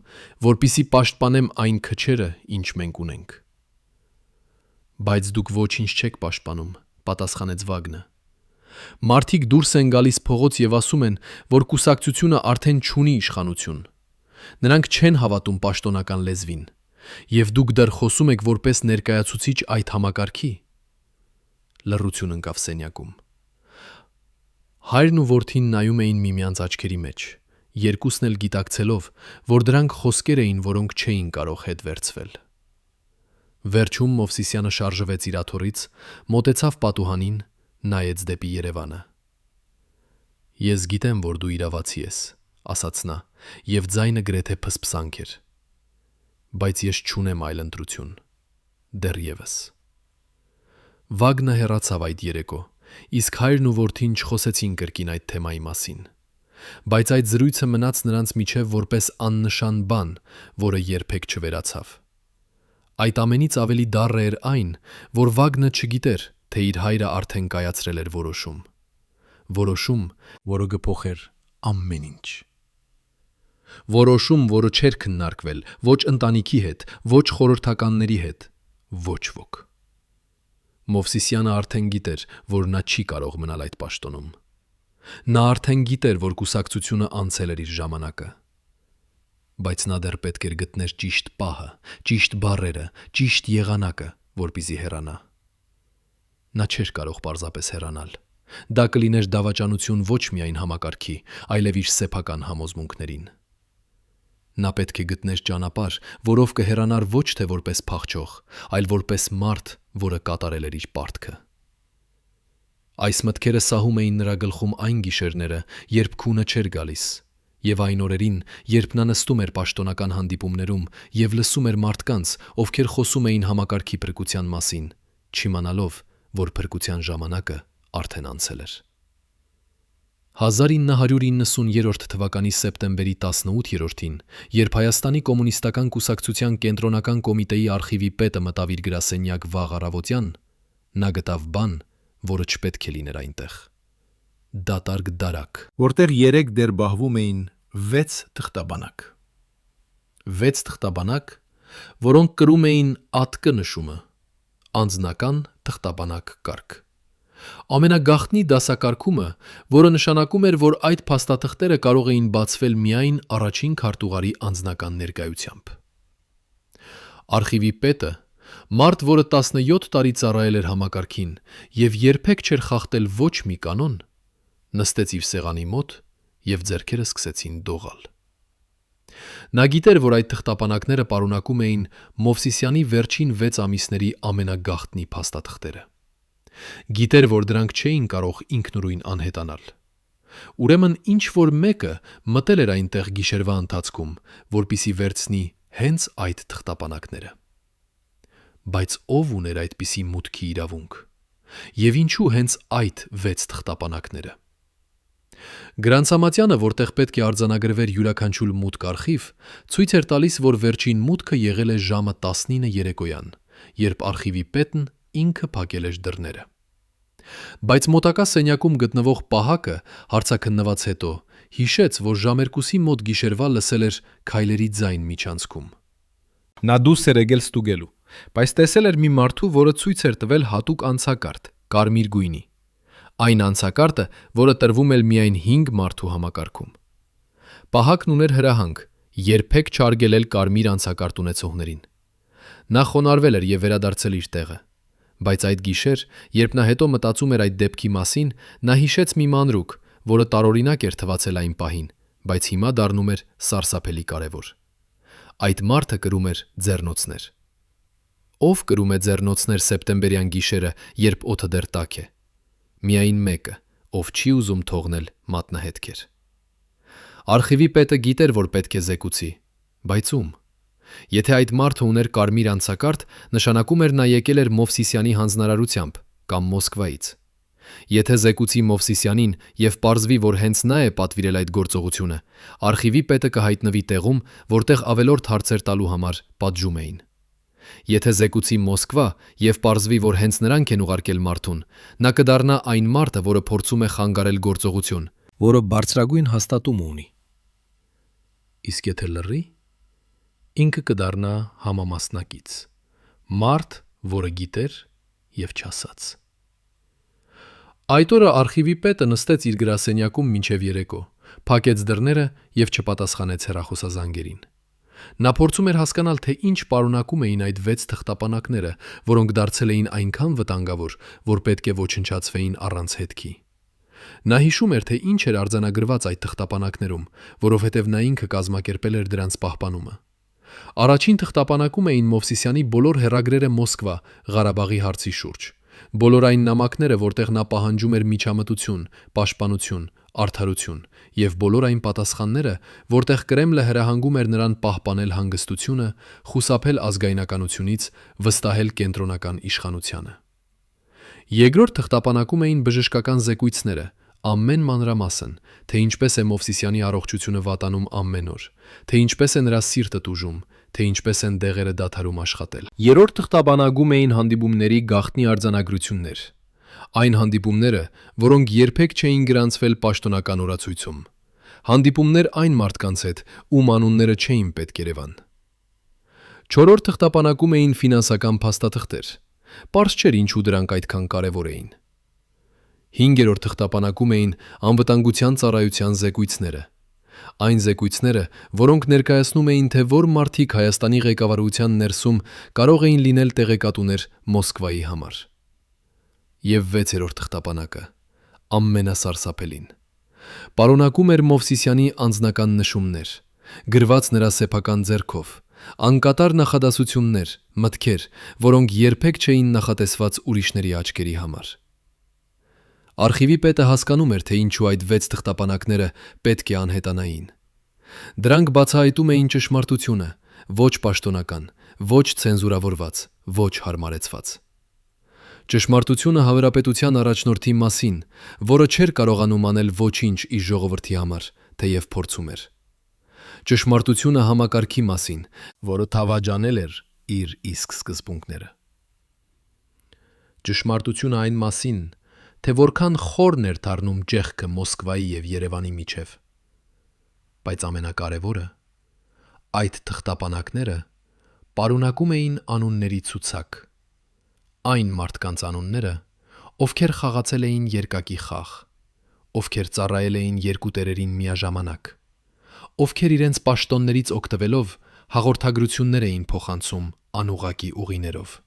Speaker 1: որպեսզի պաշտպանեմ այն քչերը, ինչ մենք ունենք»։ «Բայց դուք ոչինչ չեք պաշտպանում», պատասխանեց Վագնը։ «Մարդիկ դուրս են գալիս փողոց և ասում են, որ կուսակցությունը արդեն չունի իշխանություն։ Նրանք չեն հավատում պաշտոնական լեզվին, և դուք դեռ խոսում եք որպես ներկայացուցիչ այդ համակարգի»։ Լռություն ընկավ սենյակում։ Հայրն ու որդին նայում էին միմյանց աչքերի մեջ, երկուսն էլ գիտակցելով, որ դրանք խոսքեր էին, որոնք չէին կարող հետ վերցվել։ Վերջում Մովսիսյանը շարժվեց իր աթոռից, մոտեցավ պատուհանին, նայեց դեպի Երևանը։ «Ես գիտեմ, որ դու իրավացի ես», ասաց նա, և ձայնը գրեթե փսփսանք էր։ «Բայց ես չունեմ այլ ընտրություն, դեռևս»։ Վագնը հեռացավ այդ երեկո, իսկ հայրն ու որդին չխոսեցին կրկին այդ թեմայի մասին։ Բայց այդ զրույցը մնաց նրանց միջև որպես աննշան բան, որը երբեք չվերացավ։ Այդ ամենից ավելի դառը էր այն, որ Վագնը չգիտեր, թե իր հայրը արդեն կայացրել էր որոշում, որը կփոխեր ամեն ինչ։ Որոշում, որը չէր քննարկվել ոչ ընտանիքի հետ, ոչ խորհրդականների հետ, ոչ ոք։ Մովսիսյանը արդեն գիտեր, որ նա չի կարող մնալ այդ պաշտոնում։ Նա արդեն գիտեր, որ կուսակցությունը անցել էր իր ժամանակը։ բայց նա դեռ պետք էր գտներ ճիշտ պահը, ճիշտ բառերը, ճիշտ եղանակը, որպեսզի հեռանա։ Նա չէր կարող պարզապես հեռանալ։ Դա կլիներ դավաճանություն ոչ միայն համակարգի, այլև իր սեփական համոզմունքներին։ Նա պետք է գտներ ճանապարհ, որով կհեռանար ոչ թե որպես փախչող, այլ որպես մարդ, որը կատարել էր իր պարտքը։ Այս մտքերը սահում էին նրա գլխում այն գիշերները, երբ քունը չէր գալիս, եւ այն օրերին, երբ նա նստում էր պաշտոնական հանդիպումներում եւ լսում էր մարդկանց, ովքեր խոսում էին համակարգի փրկության մասին, չիմանալով, որ փրկության ժամանակը արդեն անցել էր։ 1990 թվականի սեպտեմբերի 18-ին, երբ Հայաստանի կոմունիստական կուսակցության կենտրոնական կոմիտեի արխիվի պետը մտավ իր գրասենյակ վաղ առավոտյան, նա գտավ բան, որը չպետք է լիներ այնտեղ։ Դատարկ դարակ,
Speaker 2: որտեղ 3 դեռ բահվում էին 6 թղթաբանակ։
Speaker 1: 6 թղթաբանակ, որոնք կրում էին ԱՏԿ նշումը, անձնական թղթաբանակ կարգ։ Ամենագաղտնի դասակարգումը, որը նշանակում էր, որ այդ փաստաթղթերը կարող էին բացվել միայն առաջին քարտուղարի անձնական ներկայությամբ։ Արխիվի պետը, մարդ, որը 17 տարի ծառայել էր համակարգին եւ երբեք չէր խախտել ոչ մի կանոն, նստեց իր սեղանի մոտ եւ ձեռքերը սկսեցին դողալ։ Նա գիտեր, որ այդ թղթապանակները պարունակում էին Մովսիսյանի վերջին 6 ամիսների ամենագաղտնի փաստաթղթերը։ Գիտեր, որ դրանք չէին կարող ինքնուրույն անհետանալ։ Ուրեմն ինչ որ մեկը մտել էր այնտեղ գիշերվա ընթացքում, որպիսի վերցնի հենց այդ թղթապանակները։ Բայց ով ուներ այդպիսի մուտքի իրավունք։ Եվ ինչու հենց այդ 6 թղթապանակները։ Գրանցամատյանը, որտեղ պետք է արձանագրվեր յուրաքանչյուր մուտք արխիվ, ցույց էր տալիս, որ վերջին մուտքը եղել է ժամը 19 երեկոյան, երբ արխիվի պետն ինքը փակել էր դռները։ Բայց մոտակա սենյակում գտնվող պահակը հարցաքննված հետո հիշեց, որ ժամերկուսի մոտ գիշերվա լսել էր քայլերի ձայն միջանցքում։
Speaker 2: Նա դուրս էր եկել ստուգելու, բայց տեսել էր մի մարդու, որը ցույց էր տվել հատուկ անցակարդ, կարմիր գույնի։ Այն անցակարտը, որը տրվում էր միայն 5 մարդու համակարգում։ Պահակն ուներ հրահանգ երբեք չարգելել կարմիր անցակարդ ունեցողներին։ Նա խոնարհվել էր եւ վերադարձել իր տեղը։ Բայց այդ գիշեր, երբ նա հետո մտածում էր այդ դեպքի մասին, նա հիշեց մի մանրուք, որը տարօրինակ էր թվացել այն պահին, բայց հիմա դառնում էր սարսափելի կարևոր։ Այդ մարդը կրում էր ձեռնոցներ։ Ով կրում է ձեռնոցներ սեպտեմբերյան գիշերը, երբ օդը դեռ տաք է։ Միայն մեկը, ով չի ուզում թողնել մատնահետքեր։ Արխիվի պետը գիտեր, որ պետք է զեկուցի, բայց ում։ Եթե այդ մարդը ուներ կարմիր անցակարդ, նշանակում էր նա եկել էր Մովսիսյանի հանձնարարությամբ կամ Մոսկվայից։ Եթե զեկուցի Մովսիսյանին եւ պարզվի, որ հենց նա է պատվիրել այդ գործողությունը, արխիվի պետը կհայտնվի տեղում, որտեղ ավելորդ հարցեր տալու համար պատժում էին։ Եթե զեկուցի Մոսկվա եւ պարզվի, որ հենց նրանք են ուղարկել մարդուն, նա կդառնա այն մարդը, որը փորձում է խանգարել գործողություն,
Speaker 1: որը բարձրագույն հաստատում ունի։ Իսկ եթե լռի, ինքը կդառնա համամասնակից, մարդ, որը գիտեր եւ չասաց։ Այդ օրը արխիվի պետը նստեց իր գրասենյակում մինչև երեկո, փակեց դռները եւ չպատասխանեց հեռախոսազանգերին։ Նա փորձում էր հասկանալ, թե ինչ պարունակում էին այդ 6 թղթապանակները, որոնք դարձել էին այնքան վտանգավոր, որ պետք է ոչնչացվեին առանց հետքի։ Նա հիշում էր, թե ինչ էր արձանագրված այդ թղթապանակներում, որովհետև նա ինքը կազմակերպել էր դրանց պահպանումը։ Առաջին թղթապանակում էին Մովսիսյանի բոլոր հեռագրերը Մոսկվա, Ղարաբաղի հարցի շուրջ։ Բոլոր այն նամակները, որտեղ նա պահանջում էր միջամտություն, պաշտպանություն, արդարություն, եւ բոլոր այն պատասխանները, որտեղ Կրեմլը հրահանգում էր նրան պահպանել հանգստությունը, խուսափել ազգայնականությունից, վստահել կենտրոնական իշխանությանը։ Երկրորդ թղթապանակում էին բժշկական զեկույցները, ամեն մանրամասն, թե ինչպես է Մովսիսյանի առողջությունը վատանում ամեն օր, թե ինչպես է նրա սիրտը տուժում, թե ինչպես են դեղերը դադարում աշխատել։ Երրորդ թղթապանակում էին հանդիպումների գաղտնի արձանագրություններ, այն հանդիպումները, որոնք երբեք չէին գրանցվել պաշտոնական օրացույցում, հանդիպումներ այն մարդկանց հետ, ում անունները չէին պետք Երևան։ Չորրորդ թղթապանակում էին ֆինանսական փաստաթղթեր, պարզ չէր ինչու դրանք այդքան կարևոր էին։ 5-րդ թղթապանակում էին անվտանգության ծառայության զեկույցները, Այն զեկույցները, որոնք ներկայացնում էին, թե որ մարդիկ Հայաստանի ղեկավարության ներսում կարող էին լինել տեղեկատուներ Մոսկվայի համար։ Եվ 6-րդ թղթապանակը, ամենասարսափելին, պարունակում էր Մովսիսյանի անձնական նշումներ, գրված նրա սեփական ձեռքով, անկատար նախադասություններ, մտքեր, որոնք երբեք չէին նախատեսված ուրիշների աչքերի համար։ Արխիվի պետը հասկանում էր, թե ինչու այդ 6 թղթապանակները պետք է անհետանային։ Դրանք բացահայտում էին ճշմարտությունը, ոչ պաշտոնական, ոչ ցենզուրավորված, ոչ հարմարեցված։ Ճշմարտությունը Հանրապետության առաջնորդի մասին, որը չէր կարողանում անել ոչինչ իր ժողովրդի համար, թեև փորձում էր։ Ճշմարտությունը համակարգի մասին, որը թավաջանել էր իր իսկ սկզբունքները։ Ճշմարտությունը այն մասին, թե որքան խորն էր դառնում ճեղքը Մոսկվայի եւ Երևանի միջև։ Բայց ամենակարևորը, այդ թղթապանակները պարունակում էին անունների ցուցակ, այն մարդկանց անունները, ովքեր խաղացել էին երկակի խաղ, ովքեր ծառայել էին երկու տերերին միաժամանակ, ովքեր իրենց պաշտոններից օգտվելով հաղորդագրություններ էին փոխանցում անուղղակի ուղիներով։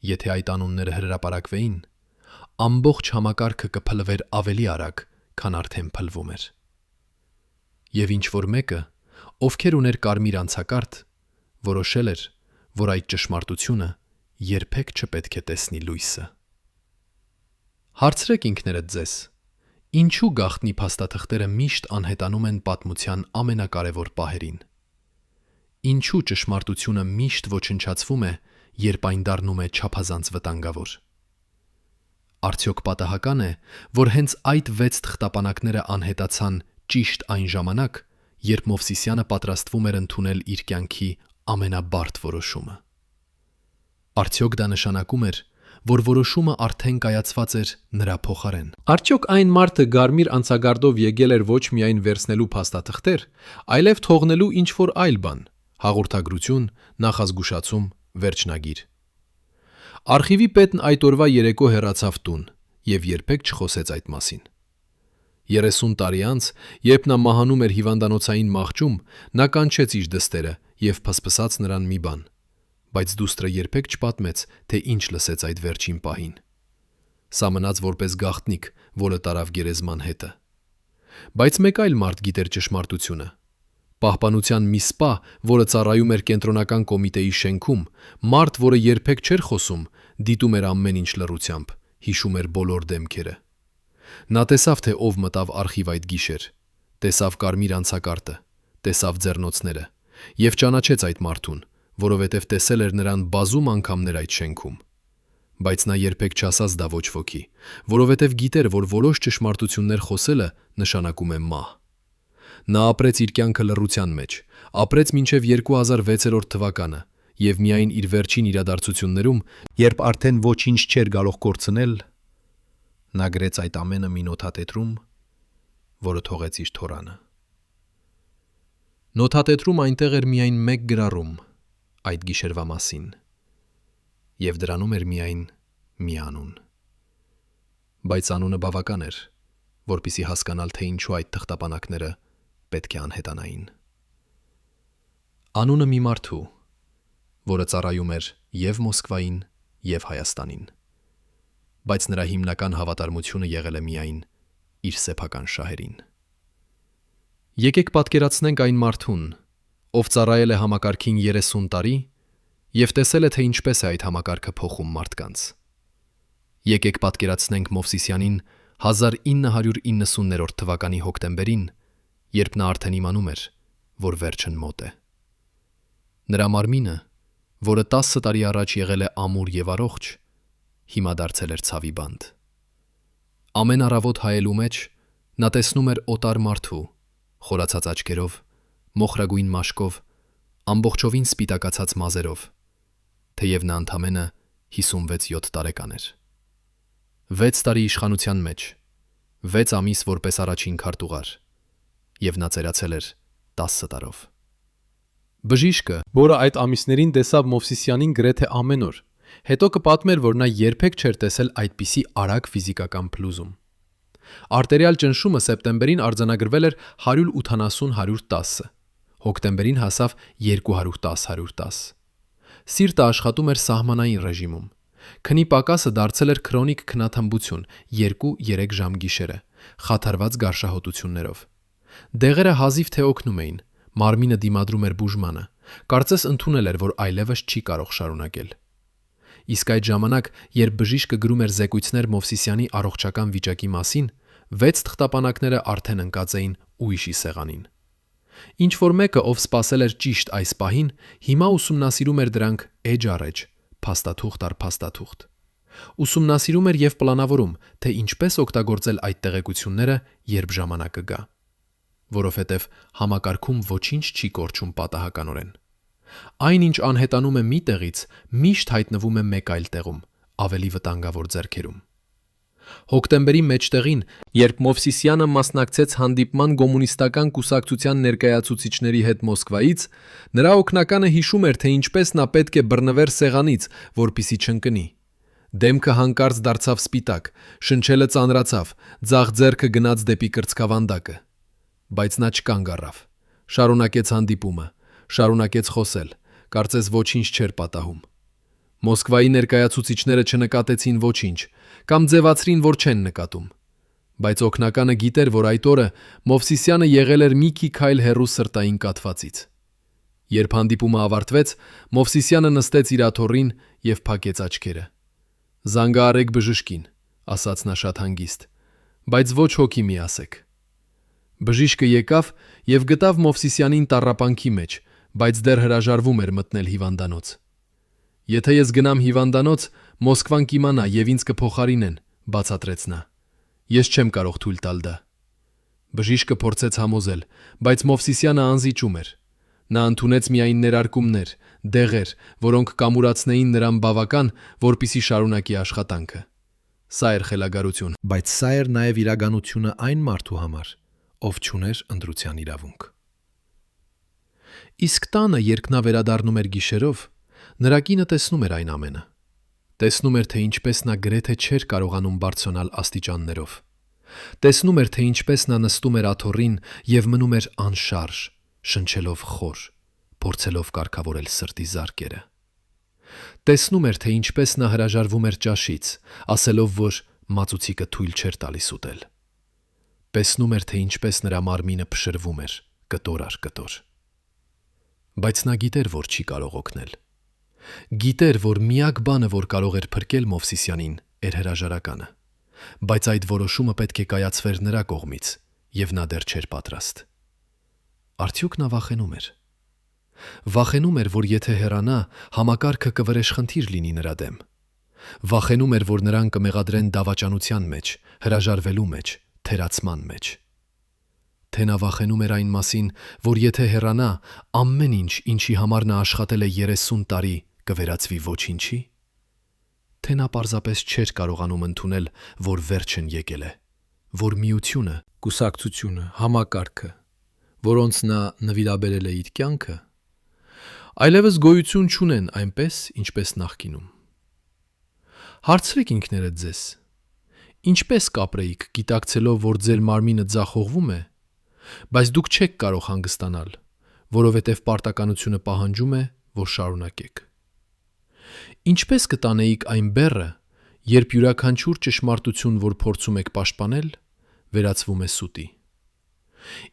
Speaker 1: Եթե այդ անունները հրապարակվեին, ամբողջ համակարգը կփլվեր ավելի արագ, քան արդեն փլվում էր։ Եվ ինչ որ մեկը, ովքեր ուներ կարմիր անցակարդ, որոշել էր, որ այդ ճշմարտությունը երբեք չպետք է տեսնի լույսը։ Հարցրեք ինքներդ ձեզ, ինչու գաղտնի փաստաթղթերը միշտ անհետանում են պատմության ամենակարևոր պահերին։ Ինչու ճշմարտությունը միշտ ոչնչացվում է, երբ այն դառնում է չափազանց վտանգավոր։ Արդյոք պատահական է, որ հենց այդ 6 թղթապանակները անհետացան ճիշտ այն ժամանակ, երբ Մովսիսյանը պատրաստվում էր ընդունել իր կյանքի ամենաբարդ որոշումը։ Արդյոք դա նշանակում էր, որ որոշումը արդեն կայացված էր նրա փոխարեն։ Արդյոք այն մարդը կարմիր անցագարդով եկել էր ոչ միայն վերցնելու փաստաթղթեր, այլև թողնելու ինչ-որ այլ բան՝ հաղորդագրություն, նախազգուշացում, վերջնագիր։ Արխիվի պետն այդ օրվա երեկո հեռացավ տուն եւ երբեք չխոսեց այդ մասին։ 30 տարի անց, երբ նա մահանում էր հիվանդանոցային մահճում, նա կանչեց իր դստերը եւ փսփսաց նրան մի բան, բայց դուստրը երբեք չպատմեց, թե ինչ լսեց այդ վերջին պահին։ Սա մնաց որպես գաղտնիք, որը տարավ գերեզման հետը։ Բայց մեկ այլ մարդ գիտեր ճշմարտությունը։ Պահպանության մի սպա, որը ծառայում էր կենտրոնական կոմիտեի շենքում, մարդ, որը երբեք չէր խոսում, դիտում էր ամեն ինչ լռությամբ, հիշում էր բոլոր դեմքերը։ Նա տեսավ, թե ով մտավ արխիվ այդ գիշեր, տեսավ կարմիր անցակարտը, տեսավ ձեռնոցները եւ ճանաչեց այդ մարդուն, որովհետև տեսել էր նրան բազում անգամներ այդ շենքում։ Բայց նա երբեք չասաց դա ոչ ոքի, որովհետև գիտեր, որ որոշ ճշմարտություններ խոսելը նշանակում է մահ։ Նա ապրեց իր կյանքը լռության մեջ, ապրեց մինչև 2006 թվականը եւ միայն իր վերջին իրադարձություններում,
Speaker 2: Երբ արդեն ոչինչ չէր կարող կորցնել, նա գրեց այդ ամենը մի նոթատետրում,
Speaker 1: որը թողեց իր թորանը։ Նոթատետրում այնտեղ էր միայն մեկ գրառում այդ գիշերվա մասին, եւ դրանում էր միայն մի անուն։ Բայց անունը բավական էր, որպեսզի հասկանալ, թե ինչու այդ թղթապանակները պետք է անհետանային։ Անունը մի մարդու, որը ծառայում էր եւ Մոսկվային, եւ Հայաստանին, բայց նրա հիմնական հավատարմությունը եղել է միայն իր սեփական շահերին։ Եկեք պատկերացնենք այն մարդուն, ով ծառայել է համակարգին 30 տարի եւ տեսել է, թե ինչպես է այդ համակարգը փոխում մարդկանց։ Եկեք պատկերացնենք Մովսիսյանին 1990 թվականի հոկտեմբերին, երբ նա արդեն իմանում էր, որ վերջն մոտ է։ Նրա մարմինը, որը 10 տարի առաջ եղել է ամուր եւ առողջ, հիմա դարձել էր ցավի բանդ։ Ամեն առավոտ հայելու մեջ նա տեսնում էր օտար մարդու, խորացած աչքերով, մոխրագույն մաշկով, ամբողջովին սպիտակացած մազերով, թեև նա ընդամենը 56-7 տարեկան էր։ 6 տարի իշխանության մեջ, 6 ամիս որպես առաջին քարտուղար, եւ նա ծերացել էր 10 տարով։ Բժիշկը, որը այդ ամիսներին տեսավ Մովսիսյանին գրեթե ամեն օր, հետո կպատմեր, որ նա երբեք չէր տեսել այդպիսի արագ ֆիզիկական փլուզում։ Արտերիալ ճնշումը սեպտեմբերին արձանագրվել էր 180-110, հոկտեմբերին հասավ 210-110։ Սիրտը աշխատում էր սահմանային ռեժիմում։ Քնի պակասը դարձել էր քրոնիկ քնաթմբություն 2-3 ժամ գիշերը, խաթարված գարշահոտություններով։ Դեղերը հազիվ թե օգնում էին, մարմինը դիմադրում էր բուժմանը, կարծես ընդունել էր, որ այլևս չի կարող շարունակել։ Իսկ այդ ժամանակ, երբ բժիշկը գրում էր զեկույցներ Մովսիսյանի առողջական վիճակի մասին, 6 թղթապանակները արդեն ընկած էին ուրիշի սեղանին։ Ինչ որ մեկը, ով սպասել էր ճիշտ այս պահին, հիմա ուսումնասիրում էր դրանք էջ առ էջ, փաստաթուղթ առ փաստաթուղթ։ Ուսումնասիրում էր եւ պլանավորում, թե ինչպես օգտագործել այդ տեղեկությունները, երբ ժամանակը գա։ Որովհետև համակարգում ոչինչ չի կորչում պատահականորեն։ Այն, ինչ անհետանում է մի տեղից, միշտ հայտնվում է մեկ այլ տեղում, ավելի վտանգավոր ձեռքերում։ Հոկտեմբերի մեջտեղին, երբ Մովսիսյանը մասնակցեց հանդիպման կոմունիստական կուսակցության ներկայացուցիչների հետ Մոսկվայից, նրա օգնականը հիշում էր, թե ինչպես նա պետք է բռնվեր սեղանից, որպեսզի չընկնի։ Դեմքը հանկարծ դարձավ սպիտակ, շնչելը ծանրացավ, ձախ ձեռքը գնաց դեպի կրծքավանդակը։ Բայց նա չկանգ առավ։ Շարունակեց հանդիպումը, շարունակեց խոսել, կարծես ոչինչ չէր պատահում։ Մոսկվայի ներկայացուցիչները չնկատեցին ոչինչ, կամ ձևացրին, որ չեն նկատում։ Բայց օգնականը գիտեր, որ այդ օրը Մովսիսյանը եղել էր մի քիչ հեռու սրտային կաթվածից։ Երբ հանդիպումը ավարտվեց, Մովսիսյանը նստեց իր աթոռին եւ փակեց աչքերը։ «Զանգահարեք բժշկին», ասաց նա շատ հանգիստ, «բայց ոչ հոգի մի ասեք»։ Բժիշկը եկավ եւ գտավ Մովսիսյանին տառապանքի մեջ, բայց դեռ հրաժարվում էր մտնել հիվանդանոց։ «Եթե ես գնամ հիվանդանոց, Մոսկվան կիմանա եւ ինձ կփոխարինեն», բացատրեց նա։ «Ես չեմ կարող թույլ տալ դա»։ Բժիշկը փորձեց համոզել, բայց Մովսիսյանը անզիջում էր։ Նա ընդունեց միայն ներարկումներ, դեղեր, որոնք կամուրացնեին նրան բավական, որպեսզի շարունակի աշխատանքը։ Սա էր խելագարություն, բայց սա էր նաև իրականությունը այն մարդու համար, ով չուներ ընտրության իրավունք։ Իսկ տանը, երբ նա վերադառնում էր գիշերով, նրա կինը տեսնում էր այն ամենը։ Տեսնում էր, թե ինչպես նա գրեթե չէր կարողանում բարձրանալ աստիճաններով։ Տեսնում էր, թե ինչպես նա նստում էր աթոռին եւ մնում էր անշարժ, շնչելով խոր, փորձելով կարգավորել սրտի զարկերը։ Տեսնում էր, թե ինչպես նա հրաժարվում էր ճաշից, ասելով, որ մածուցիկը թույլ չէր տալիս ուտել։ Տեսնում էր, թե ինչպես նրա մարմինը փշրվում էր, կտոր առ կտոր։ Բայց նա գիտեր, որ չի կարող օգնել։ Գիտեր, որ միակ բանը, որ կարող էր փրկել Մովսիսյանին, էր հրաժարականը, բայց այդ որոշումը պետք է կայացվեր նրա կողմից, եւ նա դեռ չէր պատրաստ։ Արդյոք նա վախենում էր։ Վախենում էր, որ եթե հեռանա, համակարգը կվրեժխնդիր լինի նրա դեմ։ Վախենում էր, որ նրան կմեղադրեն դավաճանության մեջ, հրաժարվելու մեջ, թերացման մեջ։ Թե նա վախենում էր այն մասին, որ եթե հեռանա, ամեն ինչ, ինչի համար նա աշխատել է 30 տարի, կվերածվի ոչինչի։ Թե նա պարզապես չէր կարողանում ընդունել, որ վերջն եկել է, որ միությունը, կուսակցությունը, համակարգը, որոնց նա նվիրաբերել է իր կյանքը, այլևս գոյություն չունեն այնպես, ինչպես նախկինում։ Հարցրեք ինքներդ ձեզ. ինչպես կապրեիք, գիտակցելով, որ ձեր մարմինը ձախողվում է, բայց դուք չեք կարող հանգստանալ, որովհետև պարտականությունը պահանջում է, որ շարունակեք։ Ինչպես կտանեիք այն բեռը, երբ յուրաքանչյուր ճշմարտություն, որ փորձում եք պաշտպանել, վերածվում է սուտի։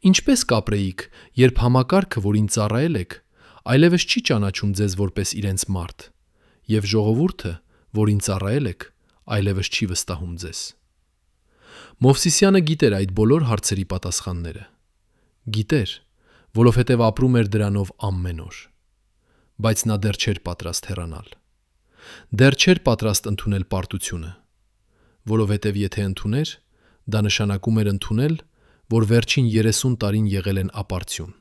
Speaker 1: Ինչպես կապրեիք, երբ համակարգը, որին ծառայել եք, այլևս չի ճանաչում ձեզ որպես իրենց մարդ, եւ ժողովուրդը, որին ծառայել եք, այլևս չի վստահում ձեզ։ Մովսիսյանը գիտեր այդ բոլոր հարցերի պատասխանները։ Գիտեր, որովհետև ապրում էր դրանով ամեն օր։ Բայց նա դեռ չէր պատրաստ հեռանալ։ Դեռ չէր պատրաստ ընդունել պարտությունը, որովհետև եթե ընդուներ, դա նշանակում էր ընդունել, որ վերջին 30 տարին եղել են ապարդյուն։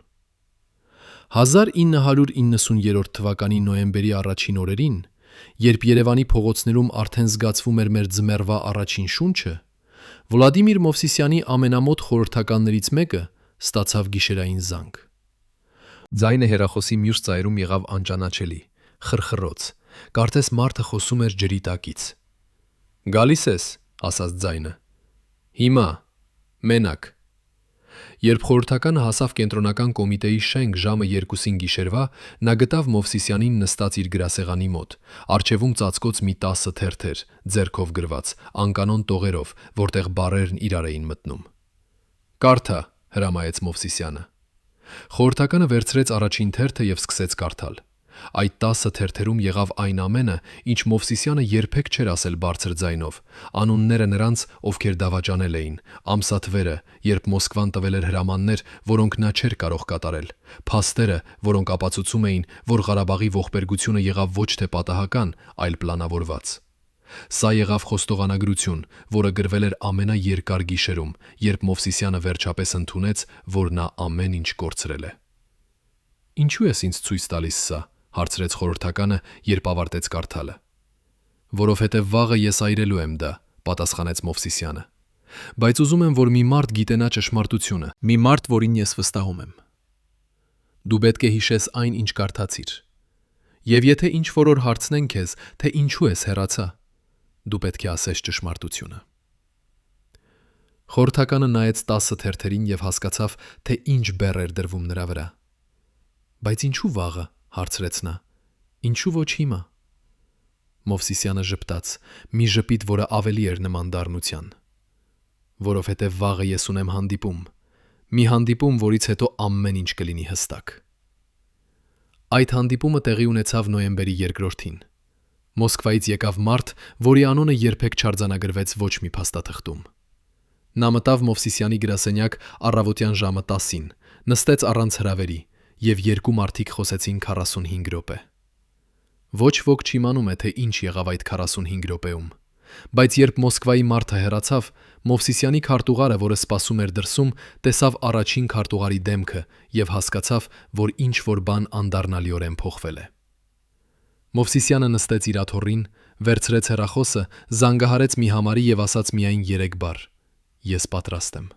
Speaker 1: 1990 թվականի նոյեմբերի առաջին օրերին, երբ Երևանի փողոցներում արդեն զգացվում էր մեր ձմեռվա առաջին շունչը, Վլադիմիր Մովսիսյանի ամենամոտ խորհրդականներից մեկը ստացավ գիշերային զանգ։ Ձայնը հեռախոսի մյուս ծայրում եղավ անճանաչելի, խրխռոց, կարծես մարդը խոսում էր ջրի տակից։ «Գալիս ես», ասաց ձայնը։ Հիմա մենակ։ Երբ խորհրդականը հասավ կենտրոնական կոմիտեի շենք ժամը 2-ին գիշերվա, նա գտավ Մովսիսյանին նստած իր գրասեղանի մոտ, առջևում ծածկոց մի 10 թերթեր, ձեռքով գրված, անկանոն տողերով, որտեղ բառերն իրար էին մտնում։ «Կարդա», հրամայեց Մովսիսյանը։ Խորհրդականը վերցրեց առաջին թերթը եւ սկսեց կարդալ։ Այդ 10 թերթերում եղավ այն ամենը, ինչ Մովսիսյանը երբեք չէր ասել բարձր ձայնով, անունները նրանց, ովքեր դավաճանել էին, ամսաթվերը, երբ Մոսկվան տվել էր հրամաններ, որոնք նա չէր կարող կատարել, փաստերը, որոնք ապացուցում էին, որ Ղարաբաղի ողբերգությունը եղավ ոչ թե պատահական, այլ պլանավորված։ Սա եղավ խոստովանագրություն, որը գրվել էր ամենաերկար գիշերում, երբ Մովսիսյանը վերջապես ընդունեց, որ նա ամեն ինչ կորցրել է։ «Ինչու ես ինձ ցույց տալիս սա», հարցրեց խորհրդականը, երբ ավարտեց կարդալը։ «Որովհետև վաղը ես այրելու եմ դա», պատասխանեց Մովսիսյանը։ «Բայց ուզում եմ, որ մի մարդ գիտենա ճշմարտությունը, մի մարդ, որին ես վստահում եմ։ Դու պետք է հիշես այն, ինչ կարդացիր։ Եվ եթե ինչ-որ օր հարցնեն քեզ, թե ինչու ես հեռացա, դու պետք է ասես ճշմարտությունը»։ Խորհրդականը նայեց 10 թերթերին եւ հասկացավ, թե ինչ բեռ էր դրվում նրա վրա։ «Բայց ինչու վաղը», հարցրեց նա։ «Ինչու ոչ հիմա»։ Մովսիսյանը ժպտաց, մի ժպիտ, որը ավելի էր նման դառնության։ «Որովհետև վաղը ես ունեմ հանդիպում, մի հանդիպում, որից հետո ամեն ինչ կլինի հստակ»։ Այդ հանդիպումը տեղի ունեցավ նոյեմբերի 2-ին։ Մոսկվայից եկավ մարդ, որի անունը երբեք չարձանագրվեց ոչ մի փաստաթղթում։ Նա մտավ Մովսիսյանի գրասենյակ առավոտյան ժամը 10-ին, նստեց առանց հրավերի, եւ երկու մարդիկ խոսեցին 45 րոպե։ Ոչ ոք չիմանում է, թե ինչ եղավ այդ 45 րոպեում, բայց երբ Մոսկվայի մարդը հեռացավ, Մովսիսյանի քարտուղարը, որը սպասում էր դրսում, տեսավ առաջին քարտուղարի դեմքը եւ հասկացավ, որ ինչ-որ բան անդառնալիորեն փոխվել է։ Մովսիսյանը նստեց իր աթոռին, վերցրեց հեռախոսը, զանգահարեց մի համարի եւ ասաց միայն 3 բառ. «Ես պատրաստ եմ»։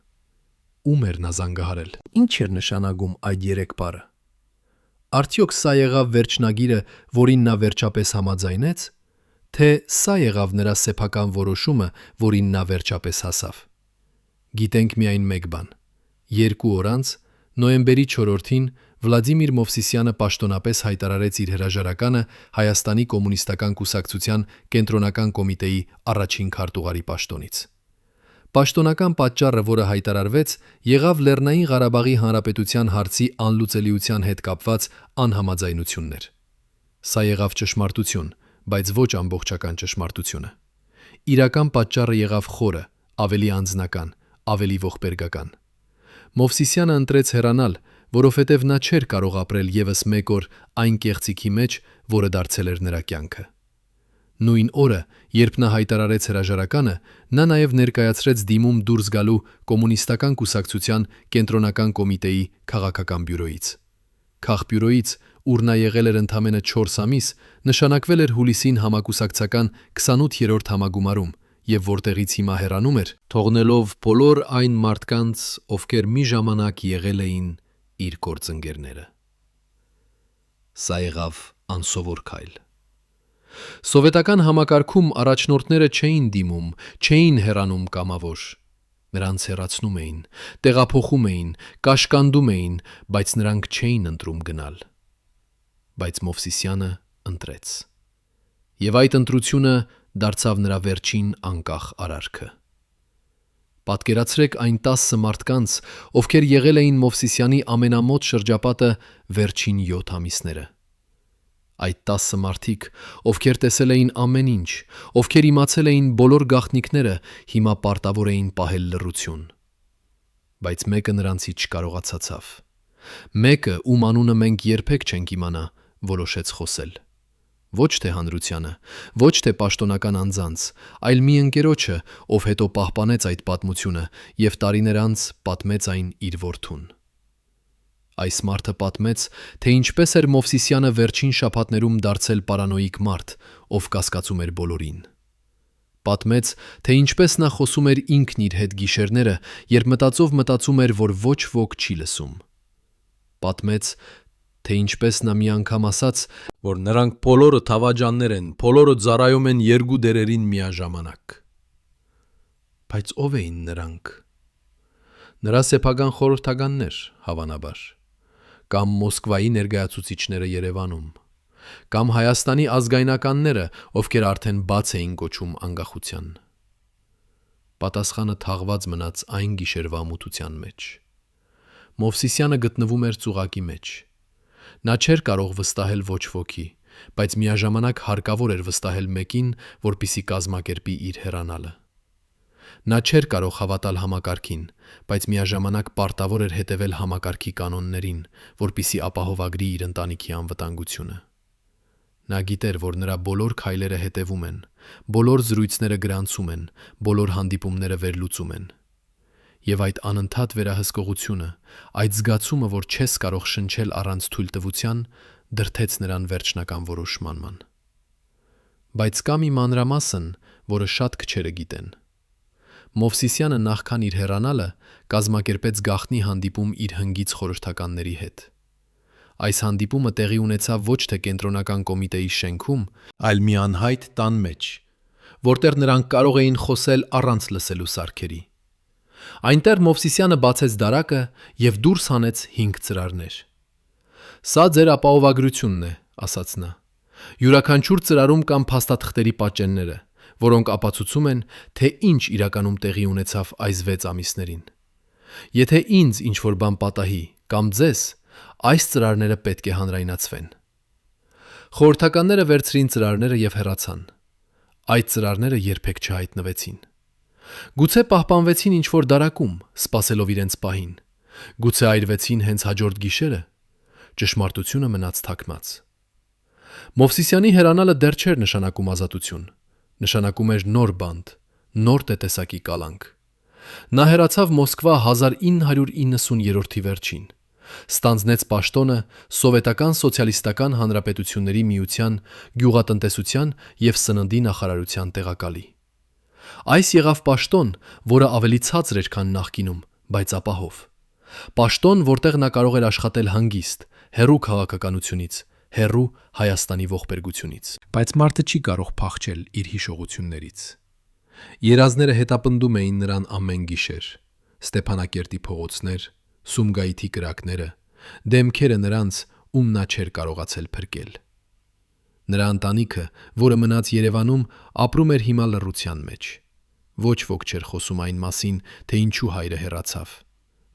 Speaker 1: Ում էր նա զանգահարել։ Ինչ էր նշանակում այդ 3 բառը։ Արդյոք սա եղավ վերջնագիրը, որին նա վերջապես համաձայնեց, թե սա եղավ նրա սեփական որոշումը, որին նա վերջապես հասավ։ Գիտենք միայն մեկ բան. 2 օր անց, նոյեմբերի 4-ին, Վլադիմիր Մովսիսյանը պաշտոնապես հայտարարեց իր հրաժարականը Հայաստանի կոմունիստական կուսակցության կենտրոնական կոմիտեի առաջին քարտուղարի պաշտոնից։ Պաշտոնական պատճառը, որը հայտարարվեց, եղավ Լեռնային Ղարաբաղի Հանրապետության հարցի անլուծելիության հետ կապված անհամաձայնություններ։ Սա եղավ ճշմարտություն, բայց ոչ ամբողջական ճշմարտությունը։ Իրական պատճառը եղավ խորը, ավելի անձնական, ավելի ողբերգական։ Մովսիսյանը ընտրեց հեռանալ, որովհետև նա չէր կարող ապրել եւս մեկ օր այն կեղծիքի մեջ, որը դարձել էր նրա կյանքը։ Նույն օրը, երբ նա հայտարարեց հրաժարականը, նա նաև ներկայացրեց դիմում դուրս գալու կոմունիստական կուսակցության կենտրոնական կոմիտեի քաղաքական բյուրոյից։ Քաղբյուրոյից, ուր նա եղել էր ընդամենը 4 ամիս, նշանակվել էր հուլիսին համակուսակցական 28-րդ համագումարում, եւ որտեղից հիմա հեռանում էր, թողնելով բոլոր այն մարդկանց, ովքեր մի ժամանակ եղել էին իր գործընկերները։ Սա եղավ անսովոր քայլ։ Սովետական համակարգում առաջնորդները չէին դիմում, չէին հեռանում կամավոր։ Նրանց հեռացնում էին, տեղափոխում էին, կաշկանդում էին, բայց նրանք չէին ընտրում գնալ։ Բայց Մովսիսյանը ընտրեց։ Եվ այդ ընտրությունը դարձավ նրա վերջին անկախ արարքը։ Պատկերացրեք այն 10 մարդկանց, ովքեր եղել էին Մովսիսյանի ամենամոտ շրջապատը վերջին 7 ամիսները։ Այդ 10 մարդիկ, ովքեր տեսել էին ամեն ինչ, ովքեր իմացել էին բոլոր գաղտնիքները, հիմա պարտավոր էին պահել լռություն։ Բայց մեկը նրանցից չկարողացավ։ Մեկը, ում անունը մենք երբեք չենք իմանա, որոշեց խոսել։ Ոչ թե հանրությանը, ոչ թե պաշտոնական անձանց, այլ մի ընկերոջը, ով հետո պահպանեց այդ պատմությունը եւ տարիներ անց պատմեց այն իր որդուն։ Այս մարդը պատմեց, թե ինչպես էր Մովսիսյանը վերջին շաբաթներում դարձել պարանոիկ մարդ, ով կասկածում էր բոլորին։ Պատմեց, թե ինչպես նա խոսում էր ինքն իր հետ գիշերները, երբ մտածում էր, որ ոչ ոք չի լսում։ Պատմեց, թե ինչպես նա մի անգամ ասաց, որ նրանք բոլորը թավաճաններ են, բոլորը ծառայում են երկու դերերին միաժամանակ։ Բայց ով էին նրանք։ Նրա սեփական խորհրդականներ, հավանաբար, կամ Մոսկվայի ներկայացուցիչները Երևանում, կամ Հայաստանի ազգայնականները, ովքեր արդեն բաց էին կոչում անկախության։ Պատասխանը թաղված մնաց այն գիշերվա մութության մեջ։ Մովսիսյանը գտնվում էր ծուղակի մեջ։ Նա չէր կարող վստահել ոչ ոքի, բայց միաժամանակ հարկավոր էր վստահել մեկին, որպիսի կազմակերպի իր հեռանալը։ Նա չէր կարող հավատալ համակարգին, բայց միաժամանակ պարտավոր էր հետևել համակարգի կանոններին, որպիսի ապահովագրի իր ընտանիքի անվտանգությունը։ Նա գիտեր, որ նրա բոլոր քայլերը հետևում են, բոլոր զրույցները գրանցում են, բոլոր հանդիպումները վերլուծում են։ Եվ այդ անընդհատ վերահսկողությունը, այդ զգացումը, որ չես կարող շնչել առանց թույլտվության, դրդեց նրան վերջնական որոշման։ Բայց կա մի մանրամասն, որը շատ քչերը գիտեն։ Մովսիսյանը նախքան իր հեռանալը կազմակերպեց գաղտնի հանդիպում իր հնգից խորհրդականների հետ։ Այս հանդիպումը տեղի ունեցավ ոչ թե կենտրոնական կոմիտեի շենքում, այլ մի անհայտ տան մեջ, որտեղ նրանք կարող էին խոսել առանց լսելու սարքերի։ Այնտեղ Մովսիսյանը բացեց դարակը և դուրս հանեց 5 ծրարներ։ «Սա ձեր ապահովագրությունն է», ասաց նա։ «Յուրաքանչյուր ծրարում կան փաստաթղթերի պատճենները, որոնք ապացուցում են, թե ինչ իրականում տեղի ունեցավ այս 6 ամիսներին։ Եթե ինձ ինչ-որ բան պատահի կամ ձեզ, այս ծրարները պետք է հանրայնացվեն»։ Խորհրդականները վերցրին ծրարները և հեռացան։ Այդ ծրարները երբեք չհայտնվեցին։ Գուցե պահպանվեցին ինչ-որ դարակում, սպասելով իրենց պահին։ Գուցե այրվեցին հենց հաջորդ գիշերը։ Ճշմարտությունը մնաց թաքնած։ Մովսիսյանի հեռանալը դեռ չէր նշանակում ազատություն։ Նշանակում էր նոր բանտ, նոր տեսակի կալանք։ Նա հեռացավ Մոսկվա 1990-րդի վերջին։ Ստանձնեց պաշտոնը Սովետական Սոցիալիստական Հանրապետությունների Միության գյուղատնտեսության և սննդի նախարարության տեղակալի։ Այս եղավ պաշտոն, որը ավելի ցածր էր, քան նախկինում, բայց ապահով։ Պաշտոն, որտեղ նա կարող էր աշխատել հանգիստ, հեռու քաղաքականությունից, հեռու Հայաստանի ողբերգությունից։ Բայց մարդը չի կարող փախչել իր հիշողություններից։ Երազները հետապնդում էին նրան ամեն գիշեր։ Ստեփանակերտի փողոցներ, Սումգայիթի կրակները, դեմքերը նրանց, ում նա չէր կարողացել փրկել։ Նրա ընտանիքը, որը մնաց Երևանում, ապրում էր հիմա լռության մեջ։ Ոչ ոք չէր խոսում այն մասին, թե ինչու հայրը հեռացավ։